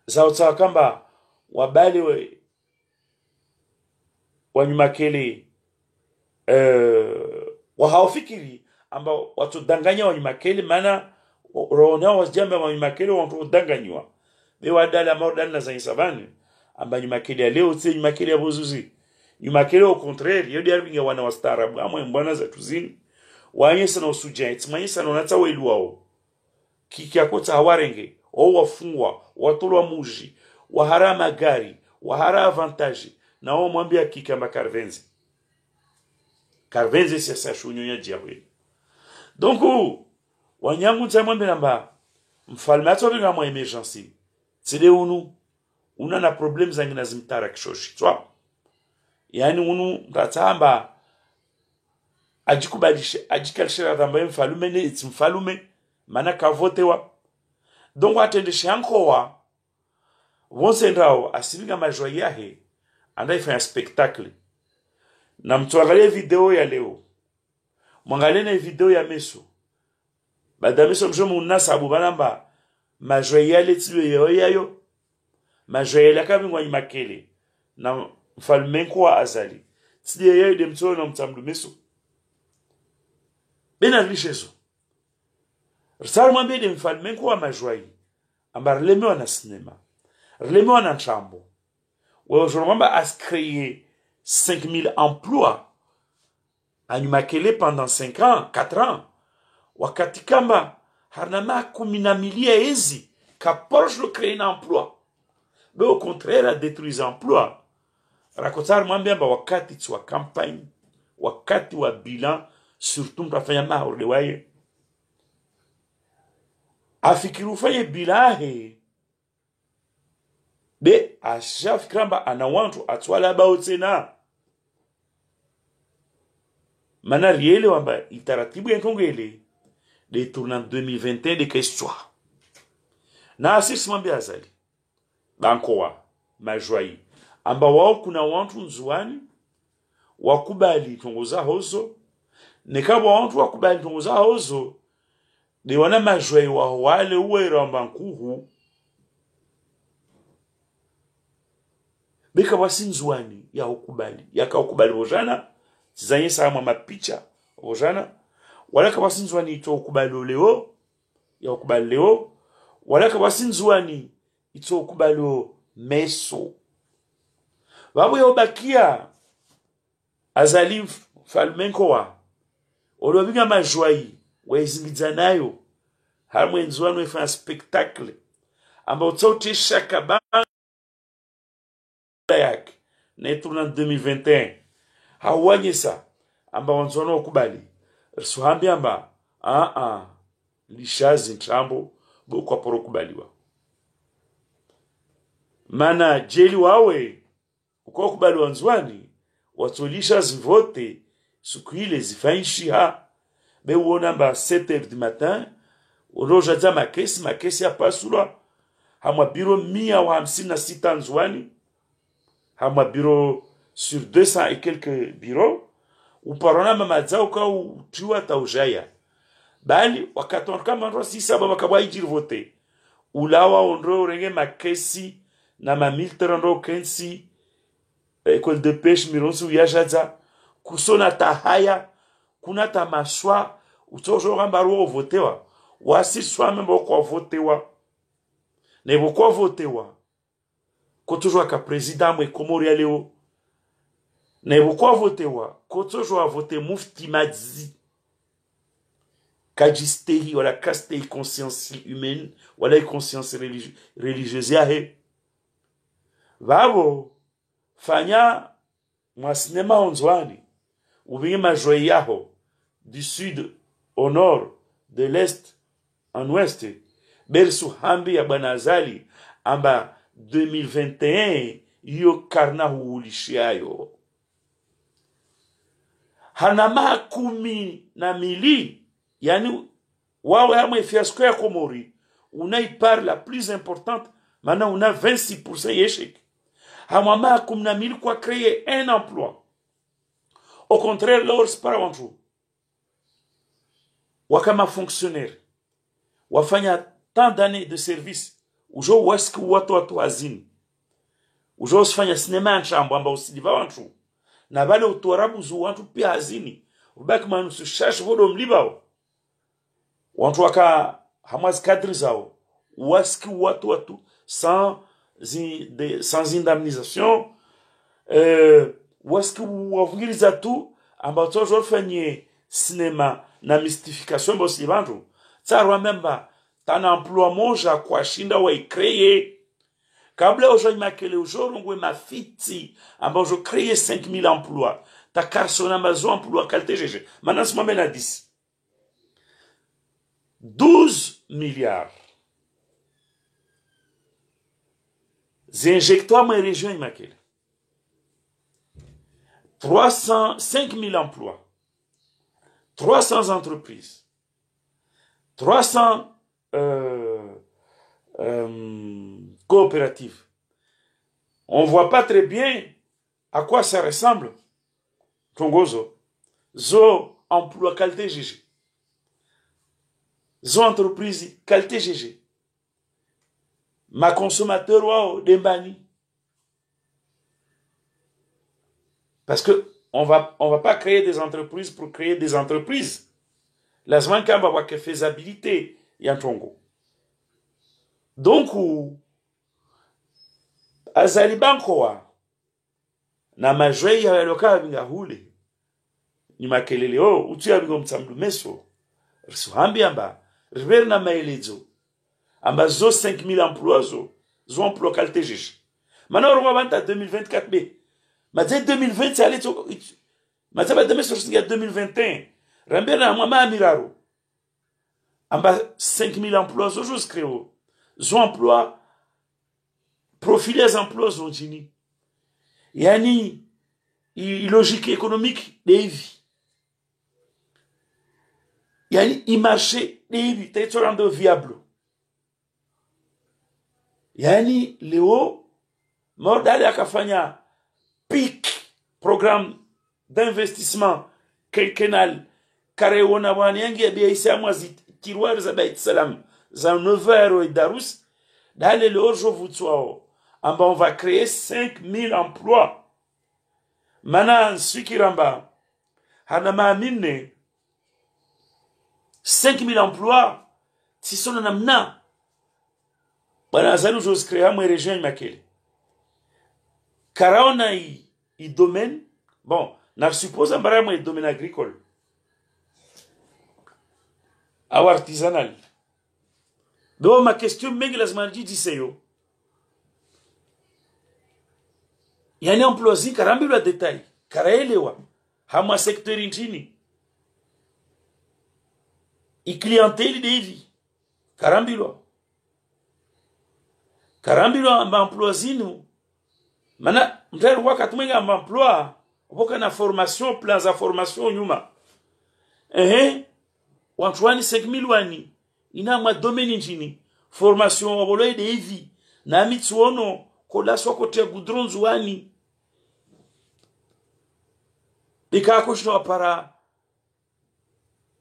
za utakamba wabali wa Nyumakele wahaufikiri amba watudanganya wa Nyumakele maana roona wasjamba wa Nyumakele watudanganywa be wadala maudana na zaisabani amba Nyumakele ya leo tse Nyumakele ya bozuzi Nyumakele au contraire yodi arbinga wana wastarabu amwe mbwana za tuzini wanyesa na usujait manyesa na nata weluao kiki akota hawarenge o wafungwa watolwa muji wahara magari wahara avantage na o mwambia kikamba Carvenze c'est sa chunyonya diawe donc wanyangu tsamwambe namba mfalme atobinga mwa emergency tsile una na problem zangina zimtara kishoshi twa yani ndatamba ajikubalishe ajikalishira damba mfalume ne mfalume mana kavotewa donc atendeshe ankowa wonsendrao asivinga majwa yahe andaifanya spectacle na mtuangalie video ya leo mwangalie na video ya meso badameso mjomo unasabu banamba majwa yale tilo yayo majwa yale kabingwa Nyumakele na mfalme kwa azali tilo yayo de mtoro na mtamdu meso bena lishezo risar mwambe de mfalme kwa majwa yi amba relemewa na sinema relemewa na nchambo wajoromamba as créé 5000 emplois à Nyumakele pendant 5 ans, 4 ans. Wakati kamba harnama kumina milia ezi kaporj le créer un emploi. Mais au contraire, a détruit emploi. Rakotar mwambiamba wakati twa campagne, wakati wa bilan, surtout mtafanya mahoro de waye. Afikiru fanye bilan he. Be ashaf kramba anawantu atwala bautena. Mana riele wamba itaratibu ya kongele de tournant 2021 de question. Na asisi mwambi azali. Bankowa, majwai. Amba wao kuna wantu nzuani, wakubali tongoza hozo, nekaba wantu wakubali tongoza hozo, de wana majwai wa wale uwe ramba nkuhu, beka wasi nzuani ya ukubali, yaka ukubali wajana, zanye sama mapicha wajana, walaka wasi nzuani ito ukubali leo, ya ukubali leo, walaka wasi nzuani ito ukubali meso. Babu ya ubakia azali falmenko wa olobinga majwai wezimizanayo harmwe nzuani wefanya spectacle amba utsote shakaba yake na tournant 2021 hawanyesa amba wanzwana wakubali risuhambi amba lishazi nchambo kwa poro kubaliwa mana jeli wawe uko kubali wanzwani watolisha zivote siku ile zifaishi be uona mba 7h du matin uroja za makesi ya pasula hamwa biro 156 nzwani hamwa biro sur 200 et quelques bureaux uparona mamaza uka utiwa taujaya bali wakatonka mandro sisa baba kabwa ijiri vote ulawa ondro urenge makesi na ma 1030 kensi école de pêche mironsu yajaza kusona tahaya kuna ta maswa utojo rambaro votewa wasi swa membo kwa votewa ne boko votewa ko toujours ka président mwe komori aleo ne boko votewa ko toujours voter mufti madzi kajisteri wala kastei conscience humaine wala conscience religieuse yahe vavo fanya mwa sinema onzwani ubinge majoye yaho du sud au nord de l'est en ouest bersu hambi ya bwana Azali amba 2021 iyo karna huulishiayo hanama 10,000 yani wawe hamwe fiasco ya Komori una part la plus importante maintenant on a 26% d'échec hamama 10,000 quoi créer un emploi au contraire lors par wantu wakama fonctionnaire wafanya tant d'années de service ujo waski watu azini ujo usifanya sinema nchambo amba usidiva wantu na bale utorabu zu wantu pia azini ubaki manu sushash vodo mlibao wantu waka hamaz kadri zao waski watu sans indemnisation waski wavungiriza tu amba toujours fanye cinéma na mystification bosi bantu tsarwa memba tana emploi moja kwa shinda wa créer kabla ojo imakele ojo ngwe mafiti amba ojo créer 5,000 emplois ta karsona mazo emploi qualité GG manas moi mena 10 12 milliards zinjectoire ma région imakele 5,000 emplois 300 entreprises 300 coopératives. On ne voit pas très bien à quoi ça ressemble. Tongozo. Zo emploi qualité GG. Zo entreprise qualité GG. Ma consommateur wow d'embani. Parce que on va pas créer des entreprises pour créer des entreprises. La semaine quand on va voir que faisabilité y a Tongo. Donc Azali bankoa na majwe ya loka binga hule ni makelele utu ya bingo mtsamlu meso risu hambi amba river na maelezo amba zo 5,000 emplois zo emploi qualité GG mana oroma banta 2024b ma 2020 c'est allé ma ça va demain sur 2021 ramber na mama miraro amba 5,000 emplois zo juste créo zo emploi profil des emplois ont dit yani logique économique des vies yani il marché des vies t'es rendre viable yani leo mordali akafanya pic programme d'investissement kenal kareona bwana yangi ya biaisa mwazi tiroir za bait salam za 9 € darus dale le orjo vutwao amba on va créer 5,000 emplois mana Sikiramba hanama amine 5,000 emplois si son namna bwana Azali jos créer mo région makele karaona i domaine bon na suppose ambara mo domaine agricole ou artisanal. Donc ma question mengi lazima diseyo yani employé karambi la détail karaelewa hama secteur nchini i clientèle devi karambilo amba employé nous mana mtari wakati mwenga amba emploi upoka na formation plans za formation nyuma wantuani 5,000 wani ina ma domaine nchini formation wabolo devi na mitsuono kola sokote gudron zuani bikakoshno para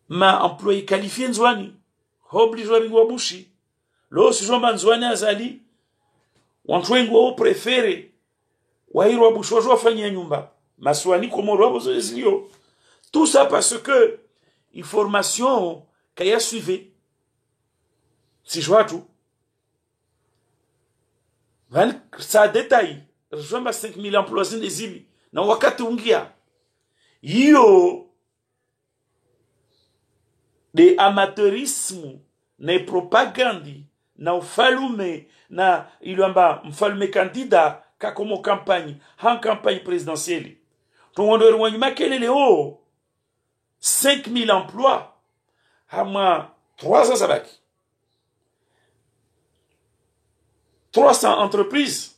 ma employé qualifié nzwani hobli jwa bingwa bushi lo si jomba nzwani Azali wantu wengi wao prefere wairo abushwajo afanyia nyumba maswani komoro abo zilio tout ça parce que information kaya suivre si joatu ça détail rejoindre 5000 emplois indésirables na wakati ungia hiyo de amateurisme na propagandi na ufalume na ilamba mfalume kandida kakomo campagne en campagne présidentielle tongondo rwanyuma kelele o 5000 emplois hama 300 sabaki 300 entreprises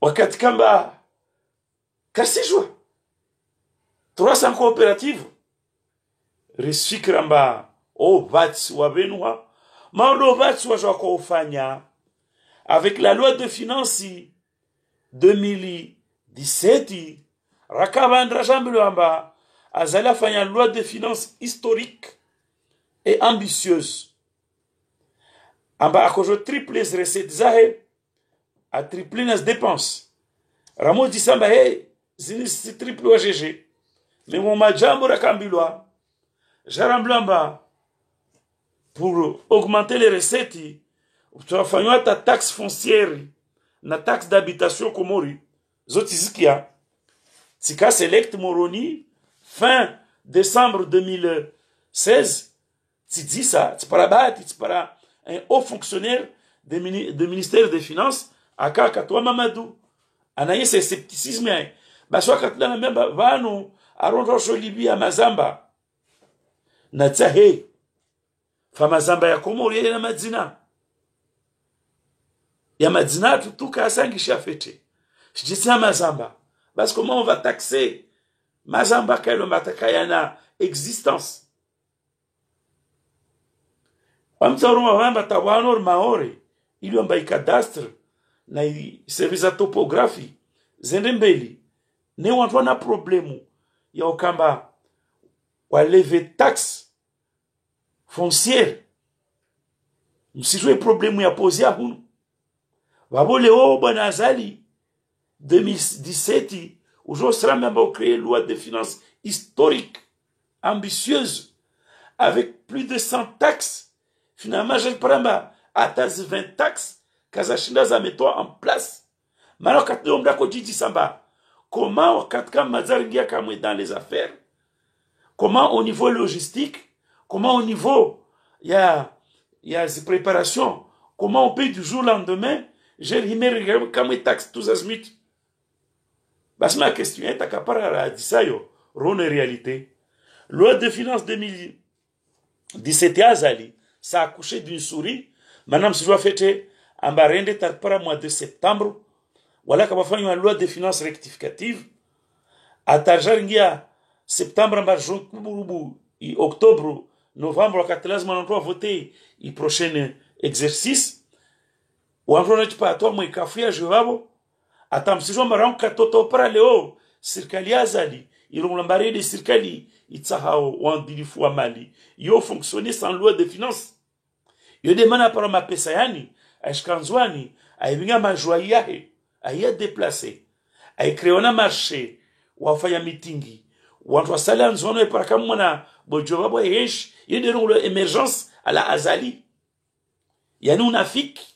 wakati kamba kasijwa 300 coopératives resikramba o vats wabenwa maodo vats wajako ufanya avec la loi de finances 2017 rakabandra jambelo amba azala fanya loi de finances historique et ambitieuse amba akojo triple les recettes zahe a triple les dépenses ramo disamba hey zini triple wa GG mais mon majambo rakambilwa jaramblamba pour augmenter les recettes tu vas faire ta taxe foncière na taxe d'habitation komori zotizikia tika select moroni fin décembre 2016 tu dis ça tu para un haut fonctionnaire de ministère des finances aka toi Mamadou anaye ce scepticisme baswa katla memba vanu arondo sholibi amazamba na tsahe fa mazamba ya komori na madzina ya madzina tutuka asangisha fete jitsa mazamba parce comment on va taxer mazamba kailo matakayana existence amtsauru mamba tawanor maore ili amba cadastre na service topographie zendembeli ne wantu na problemu ya okamba wa lever taxe foncière msijue problemu ya posia hunu babole o bwana azali 2017 aujourd'hui sera même créé loi de finances historique ambitieuse avec plus de 100 taxes finalement je prends à 20 taxes kazashinda za metwa en place mara katlo mdako jiji samba comment katika mazaringia kamwe dans les affaires comment au niveau logistique comment au niveau il y a des préparations comment on paye du jour au lendemain j'ai rimé comme taxe tous azimuts bas ma question est akapara la disayo rone réalité loi de finances 2017 azali ça a accouché d'une souris maintenant si je dois fêter ambarende tarpara mois de septembre voilà kama fanywa loi de finances rectificative atajaringia septembre mba juin kuburubu et octobre novembre wakati lazima natoa voter i prochain exercice wanrona chipa atwa mwikafia jwabo atamsijwa marang katoto para leo serikali azali irongambare de serikali itsahao wandilifu wa mali yo fonctionner sans loi de finances yo demanda para mapesa yani ashkanzwani aibinga majoi yahe aya déplacer ay créona marché wafanya mitingi watu wasala nzono para kama na bojoba bo yesh yederongo émergence à la azali yani unafiki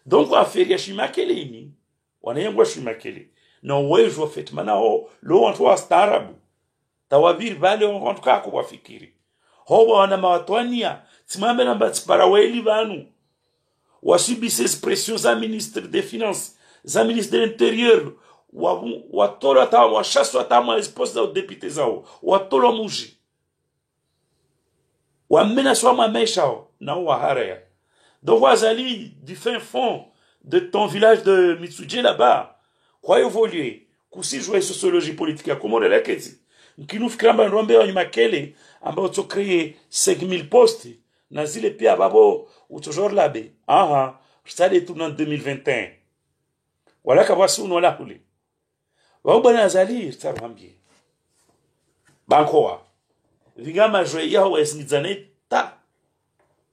donc affaire ya shimakele ini wanayengwa shimakele no wejo fet manao lo watu wa starabu tawabiri vale watu kako wafikiri hobo wana mawatwania timambe namba tsipara weli vanu wasubise expressions za ministre des finances za ministre de l'intérieur watolo ata washaso ata ma esposa za député zao watolo muji wamena swa maisha na waharaya donc wazali du fin fond de ton village de Mitsuje là-bas kwa évoluer kusi jouer sociologie politique comment la kezi nkinu fikramba ndombe wa makele ambao to créer 5000 postes na zile pia babo toujours labe stade tout en 2021 wala kabasi uno la kule wao bwana azali tsarambie bankoa vigama joye yao esnizane ta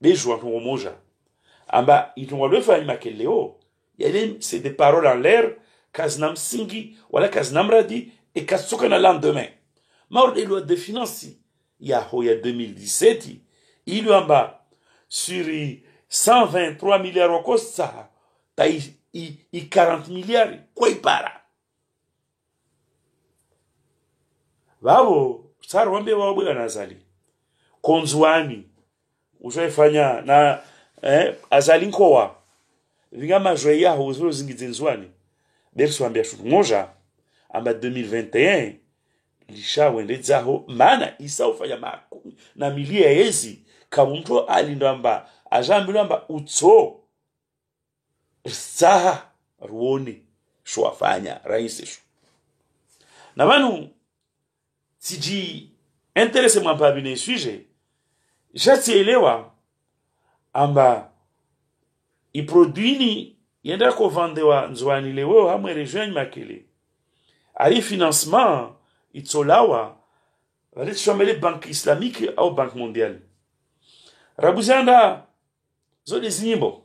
bejwa ngomoja amba itungwa fanya makeleo yale c'est des paroles en l'air kaznam singi wala kaznam radi et kasoka na lendemain mort des lois de finances ya 2017 il amba sur 123 milliards au costa ta i 40 milliards quoi para babo sar wambe wabo ganazali konzwani ushafanya na azali nkowa vinga majwe ya hozuro zingizenzwani berso ambia shutu moja amba 2021 lisha wende zaho mana isa ufanya na milia yezi kabumto alindamba ajambilamba utso saha ruoni shwafanya raisi shu na manu siji interesse mwa pabine sujet jatielewa amba iproduini yenda ko vandewa nzwani lewo hamwe rejoigne makele ari financement itsolawa wale tshomele banque islamique au banque mondiale rabuzanda zo desinimbo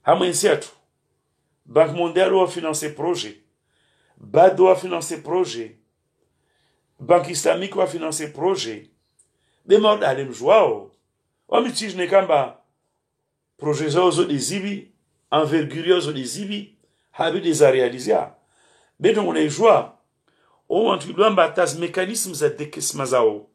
hamwe nsiatu banque mondiale wa financer projet bado wa financer projet banque islamique wa financer projet demande à l'emjouao omitij ne kamba projet zo dezibi envergure zo dezibi habi des à réaliser beto on joie au antulamba tas mécanismes za décaissement zao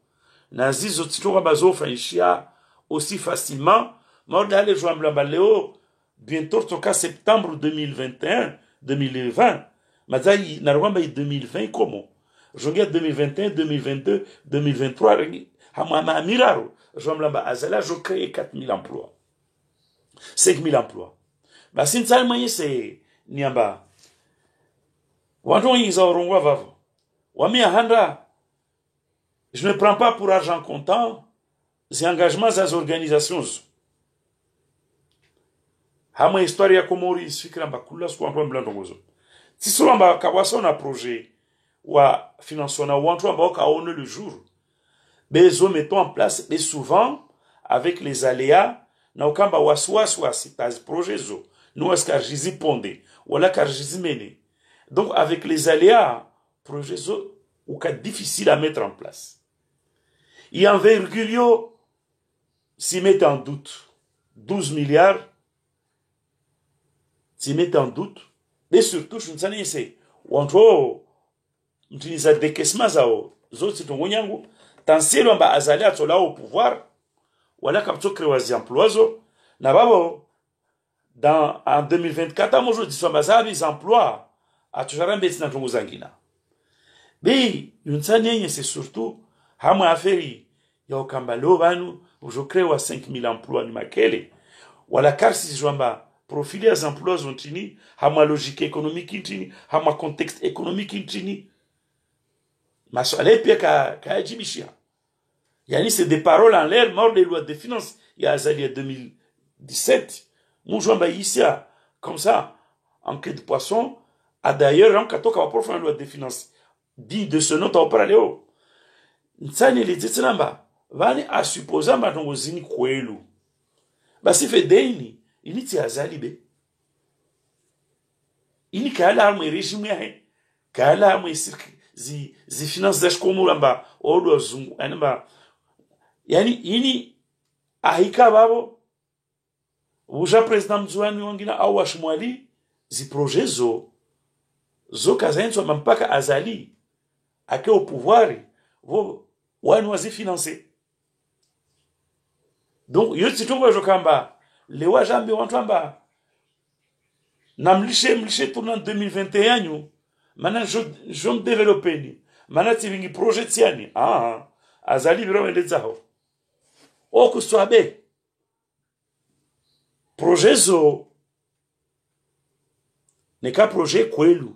nazizo titoka bazo faishia aussi facilement morda les joie blamba leo bientôt toka septembre 2021 2020 mazai na rwamba 2020 comment jongia 2021 2022 2023 hamama miraro jomlamba azala je crée 4000 emplois 5000 emplois ba sintsal moyen c'est niamba wanto yiza orongwa vavo wami handa je ne prends pas pour argent comptant ces engagements des organisations hama histoire ya Komori fikira mbakula sku wanto mblandongozo tisolamba kawaso na projet wa financement na wanto ambao kaone le jour bezo mettons en place et souvent avec les aléas na ukamba waswaswasi tas projet zo nous escargizi ponde wala kargizi mene donc avec les aléas projet zo ou cas difficile à mettre en place et en virgule s'y met en doute 12 milliards s'y met en doute mais surtout je ne sais c'est wanto mtiniza décaissement zao zo sitongonyangu tanselo mba azali atola au pouvoir wala kapto créer des emplois na babo en 2024 amojo disoma zabi emplois a toujours mbeti na tongo zangina bi yunsanye c'est surtout hama aferi ya okambalo banu ujo créer 5000 emplois ni makele wala karsi jwamba profiler des emplois ontini hama logique économique intini hama contexte économique intini maswale pia ka jibishia yani c'est des paroles en l'air mort des lois de finances il y a Azali 2017 Moujouamba ici comme ça en quai de poisson a d'ailleurs un katoka wa profond loi de finances dit de ce nom au paraleo nsani les tsinamba vani a supposa matongo zini kwelu basi fedeni initi Azali be ini kala mu régime ya kala mu cirque zi finances dash komulamba odo zungu anamba yani ini ahika babo uja president mzuani wangina au washmwali zi projet zo kazaenzo mpaka Azali ake au pouvoir vo wanu wazi financer donc yoti tongo jokamba le wajambi wantamba namlishe tournant 2021 nyu mana je me développer ni mana tivingi projet tiani Azali biro wende zao okuswabe projet zo n'est qu'un projet kwelu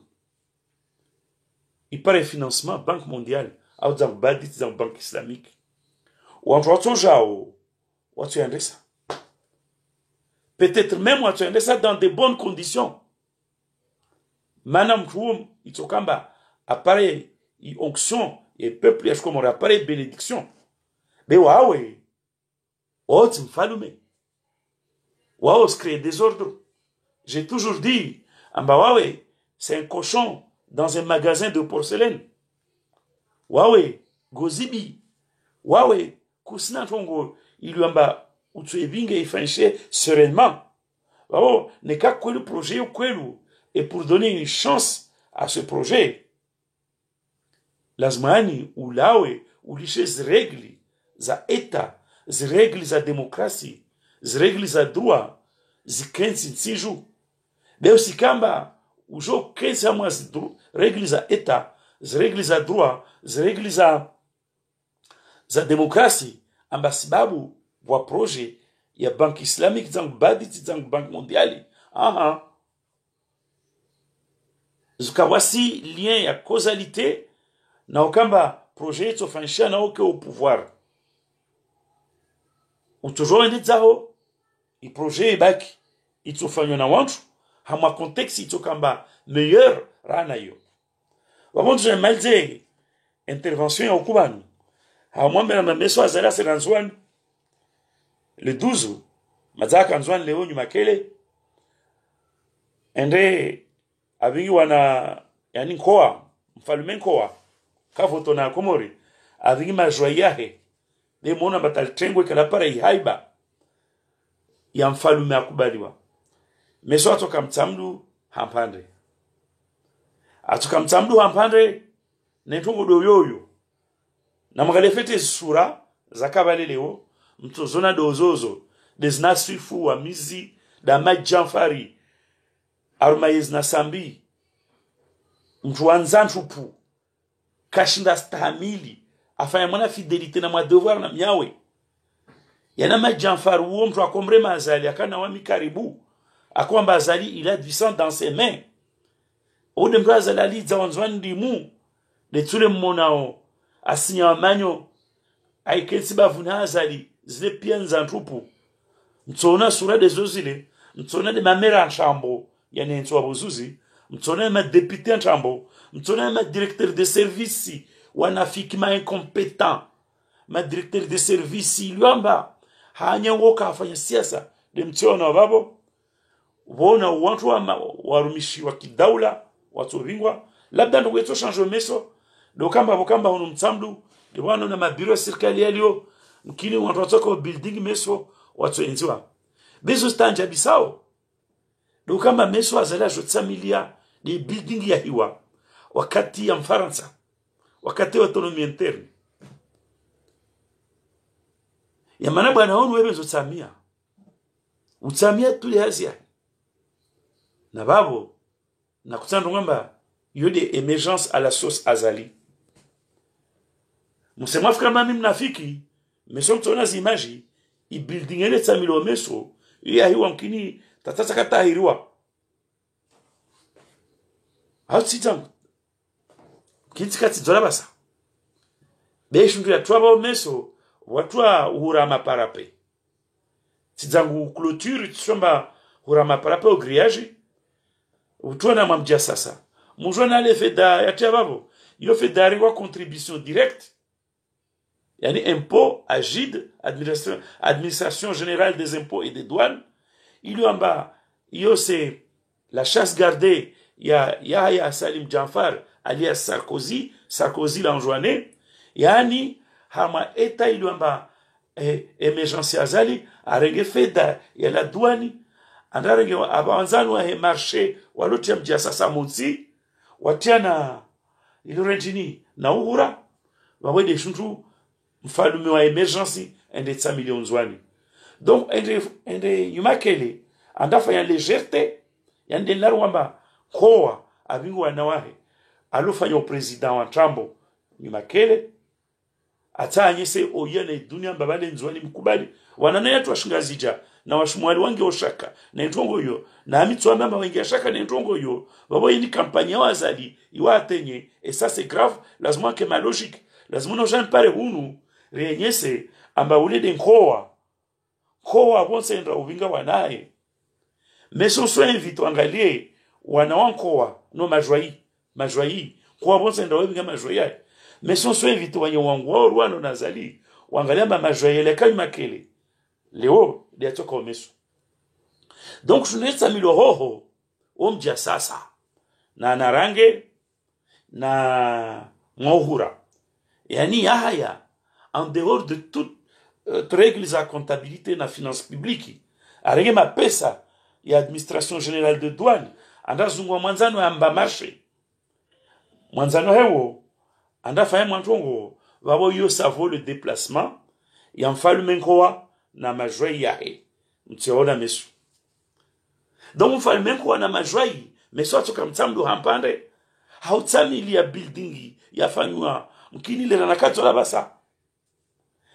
il paraît financement banque mondiale au dans badit dans banque islamique ou en droit jao ou tu ça peut-être même ou tu ça dans de bonnes conditions manam krum itokamba appareil onction et peuple est comme on appareil bénédiction mais waouh oh tu me falume Wao se crée des ordres. J'ai toujours dit, Ambawawe, c'est un cochon dans un magasin de porcelaine. Wawe, gozibi. Wawe, kusina tongo, iluamba, utuevinge ifanche sereinement. Wawo, n'est qu'à quoi le projet ou quoi. Et pour donner une chance à ce projet, lazmani ou lawe, ou liches règles, za état, règles za démocratie, règles za droit, zikensi nsiju. Beo sikamba, ujo kensi amwa règles za état, règles za droit, règles za démocratie, amba sababu wa projet ya banque islamique zangu baditi zangu banque mondiale. Aha. Zukawasi lien ya causalité na okamba projet itofanyisha na oke au pouvoir. Utojo ende zao i projet ibaki itofanywa na wantu hamwa contexte itokamba meilleur rana yo. Wamondu je malze intervention ya okubanu. Hamwambe na meso azala seranzwan le 12 mazaka nzwan leo nyumakele ende avingi wana yani nkoa mfalume nkoa kavoto na Komori avingi majoi yahe de mona bataltengwe kala para ihaiba ya mfalume akubaliwa meso atoka mtamdu hampande atoka mtamdu hampande netungo doyoyo na mgalefete sura zakabale leo mtozona dozozo deznasifu wa mizi da majamfari arumayez na sambi mtuanzantupu kashinda stahamili afanya mwana fidelite na mwa devoir na miawe yana majamfari uo mtu akombre mazali akana wami karibu akwamba azali il a du sang dans ses mains ode mtu azali za wanzwani dimu de tule mmonao asinya wamanyo aikensi bavuna azali zile pia nzantupu mtsona sura de zozile mtsona de mamera nchambo yani ntwa bozuzi mtsona ma député nchambo mtsona ma directeur de service wanafiki ma incompétent ma directeur de service iliamba hanya woka afanya siasa de mtsona babo wona watu warumishi wa kidaula watu bingwa labda ndo weto change meso do kamba bokamba hono mtsamdu de wana na mabiro serikali yalio mkini watotoka building meso watu enziwa bezo stanja bisao do kamba meso azala jotsa milia de building ya hiwa wakati ya Mfaransa wakati wa autonomie interne ya mana bwana hono webezo tsamia utsamia tuli Asia na babo na kutanda ngamba yode emergence à la sauce azali musema frama mimi nafiki meso tona zimaji i building ele tsamilo meso ya hiwa mkini tatata kata hiriwa hautsitang kitika tzola basa beshu ya twaba meso watwa uhurama parape tizangu clôture tsomba hurama parape au grillage utona mamja sasa mujona le feda yatia babo yo feda kwa contribution directe yani impôt agide administration générale des impôts et des douanes iliamba yo c'est la chasse gardée ya Salim Janfar alias Sarkozy l'enjoiné yani hama eta iliamba emergence azali arenge feda ya la douane andarenge avanzano wa marché walotia mjia sasa munsi watiana ilorentini na uhura wawede shuntu mfalume wa emergency ende 100 millions zwani donc ende yumakele andafa ya légèreté yande larwamba koa abingu wanawahe alofanya president wa Trambo yumakele atanyese oyene dunia mbabale nzwani mkubali wanana yetu washingazija na washumwali wange oshaka na ntongo yo na amitwa mama wengi ashaka na ntongo yo babo yini kampanya wazali iwatenye et ça c'est grave lazima que ma logique lazima no jean pare hunu renyese amba ule de koa bonse ndra uvinga wanae meso so invite angalie wana wankoa no majwai kwa bonse ndra uvinga majwai meso so invite wanyo wangu wa rwano nazali wangalia ma majwai le kai makele leo de atoka omeso Donc tunaweza milo hoho omja sasa na narange na ngohura yani haya en dehors de toute règles à comptabilité na finance publique arenge mapesa ya administration générale de douane andazungwa mwanzano amba marché mwanzano hewo andafanya mwantongo wabo yo savo le déplacement ya mfalume nkoa na majwai yahe mtiona mesu donc mfalume nkoa na majwai mesu atoka mtamdo hampande hautamili ya building yafanywa mkini lera nakato la basa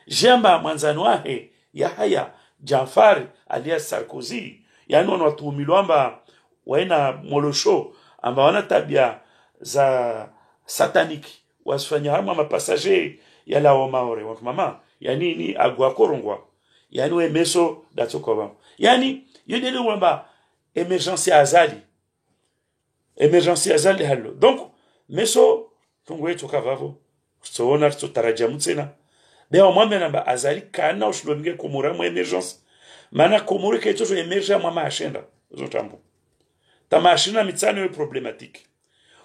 jamba mwanzano wahe ya haya Janfar alias Sarkozy yani wanatuhumilwa amba waena molosho amba wana tabia za sataniki wasifanya harma mapasager ya la omaore watu mama yani ni agwa korongwa yani we meso datokoba yani yedele wamba emergence azali halo donc meso tungwe tokavavo tsoona tsotarajia mutsena beo mwambe namba azali kana ushilomige komora mu emergence mana komori ke tozo emerger mwa mashenda zotambo ta mashina mitsano e problématique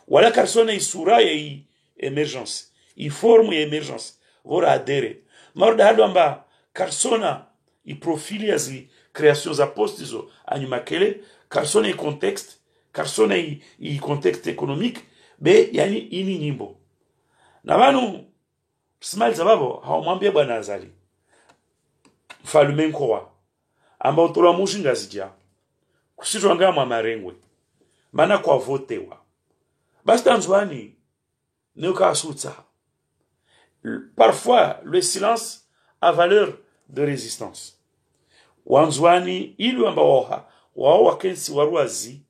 wala karsona isura ya emergence i forme ya emergence vora adere marda halo amba karsona i profili ya zi création za postizo anyumakele karsona i contexte karsona i contexte économique be yani ini nyimbo na banu smile zababo hawamwambia bwana azali mfalume nkoa amba utola mushinga zijia kusitwanga mwa marengwe mana kwa votewa basi tanzwani neuka asutsa parfois le silence a valeur de résistance wanzwani ilu amba wao wakensi waruazi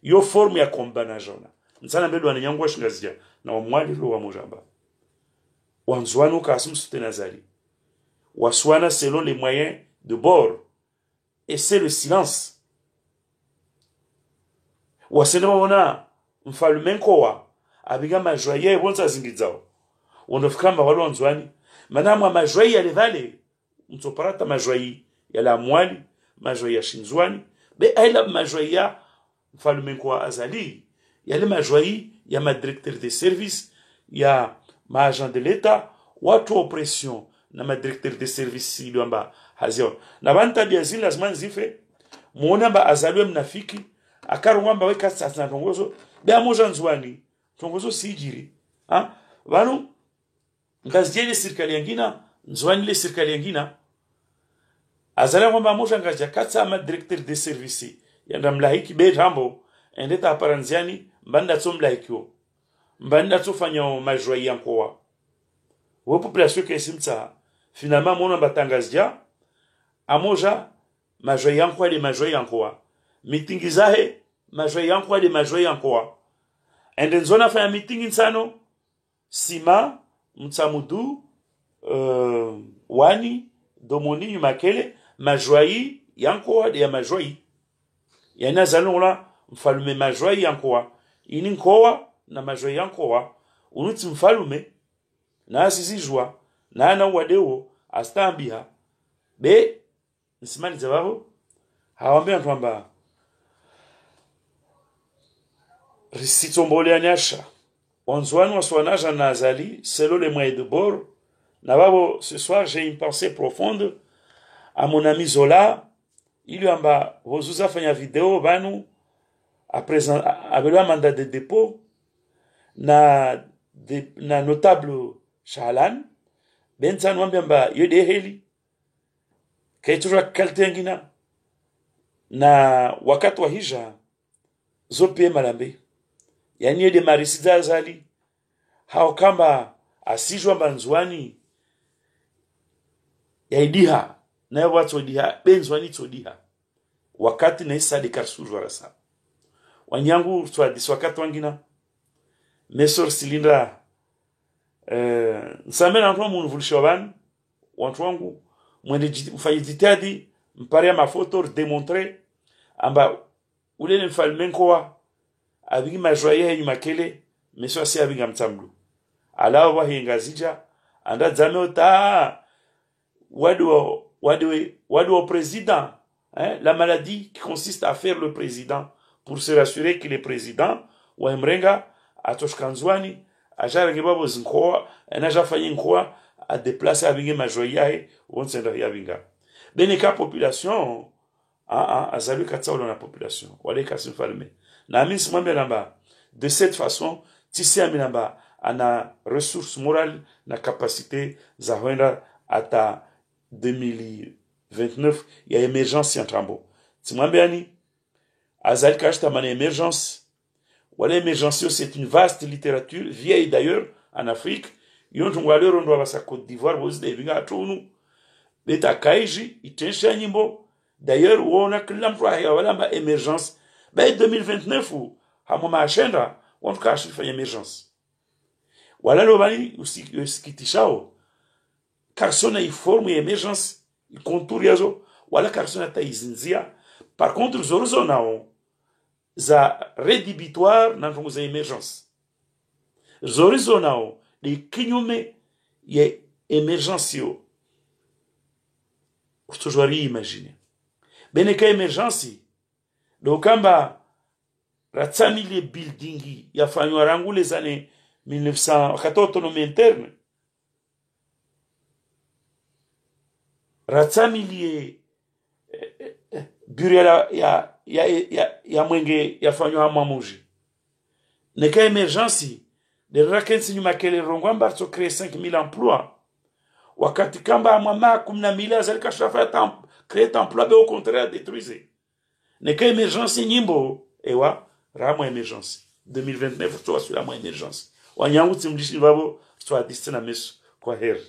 yo forme ya kombana jona nsana mbele wananyangwa shinga zijia na wamwali lo wa mujamba wanzwano kasum soutenazali waswana selon les moyens de bord et c'est le silence wasena wana mfalume nkoa abiga majwaye wonza zingizao wondofikamba walo wanzwani manamwa majwaye ya levale mtoparata majwaye ya la mwali majwaye ya shinzwani be aila majwaye ya mfalume nkoa azali yale majwaye ya madirecteur de service ya ma agent de l'État watu oppression na ma directeur de service iliamba hazio na banta biazili lazima nzife muona ba azaliwe mnafiki akarungamba weka sasa na tongozo bia moja nzwani tongozo sijiri ha banu ngazijele serikali nyingine nzwani le serikali nyingine azaliwa kwamba moja ngaja katsa ma directeur de service yanda mlahiki be jambo endeta aparanziani mbanda tsomlahikyo mbanda tsofanya majoi yankoa wa population ke simtsa finalement mona batangazia amoja majoi yankoa de majoi yankoa meeting zahe majoi yankoa de majoi yankoa enden zona fa meeting insano sima mtsamudu wani domoni makele majoi yankoa de majoi yana zalonla mfalume majoi yankoa ini nkoa na majoi yankoa unuti mfalume na asizijwa na ana wadeo astambia be nsimani zababo hawambia kwamba risitombole anyasha wanzwani waswanaja na azali selon les moyens de bord na babo ce soir j'ai une pensée profonde à mon ami Zola ili amba vozuza fanya video banu à présent abelwa mandat de dépôt na notable Shalan bentan wambia yode heli kaitura kaltengina na wakati wa hija zope malambe yani yede marisiza zali hao kamba asijwa banzwani yaidiha na watu diha benzwani todiha wakati na isa de karsujwa rasa wanyangu twadis wakati wangina mesor silinda nsamena ntwa mu vulishoban watu wangu mwende mfanye jitihadi mpare mafoto démontrer amba ule mfalme nkoa abigi majoye nyuma kele mesor si abiga mtamlu ala wa hingazija anda zame ota wadu president hein, la maladie qui consiste à faire le président pour se rassurer qu'il est président, wa mrenga atoshkanzwani ajarege babo zinkoa enaja fanyi nkoa a déplacer abinge majoyae wonsenda yabinga beneka population azalu katsaolo na population wale kasim falme na amin simambe namba de cette façon tisi aminamba ana ressources morales na capacité za hoenda ata 2029 ya émergence ya trambo simambe ani azali kashta mana émergence wala émergence c'est une vaste littérature vieille d'ailleurs en Afrique yonto ngwalero ndo abasa Côte d'Ivoire bozi de binga tunu beta kaiji itensha nyimbo d'ailleurs wona kila mtu haya wala ma émergence ba 2029 hamo mashenda wonto kashi fa émergence wala lo bani usikitishao karsona iforme émergence i contour yazo wala karsona taizinzia par contre zorzonao za rédhibitoire na ntongo za émergence zorizonao de kinyume ya émergence yo utojwari imagine beneka émergence do kamba ratsamile building yafanywa rangu les années 1914 autonomie interne ratsamile bureau ya mwenge yafanywa mamuji neka émergence de rakensi nyuma kele rongwamba so créer 5000 emplois wakati kamba amama 10,000 azalika shafa créer emploi be au contraire détruire neka émergence nyimbo ewa ramo émergence 2029 to sur la émergence wanyangu timdishi babo to a distina meso kwa heri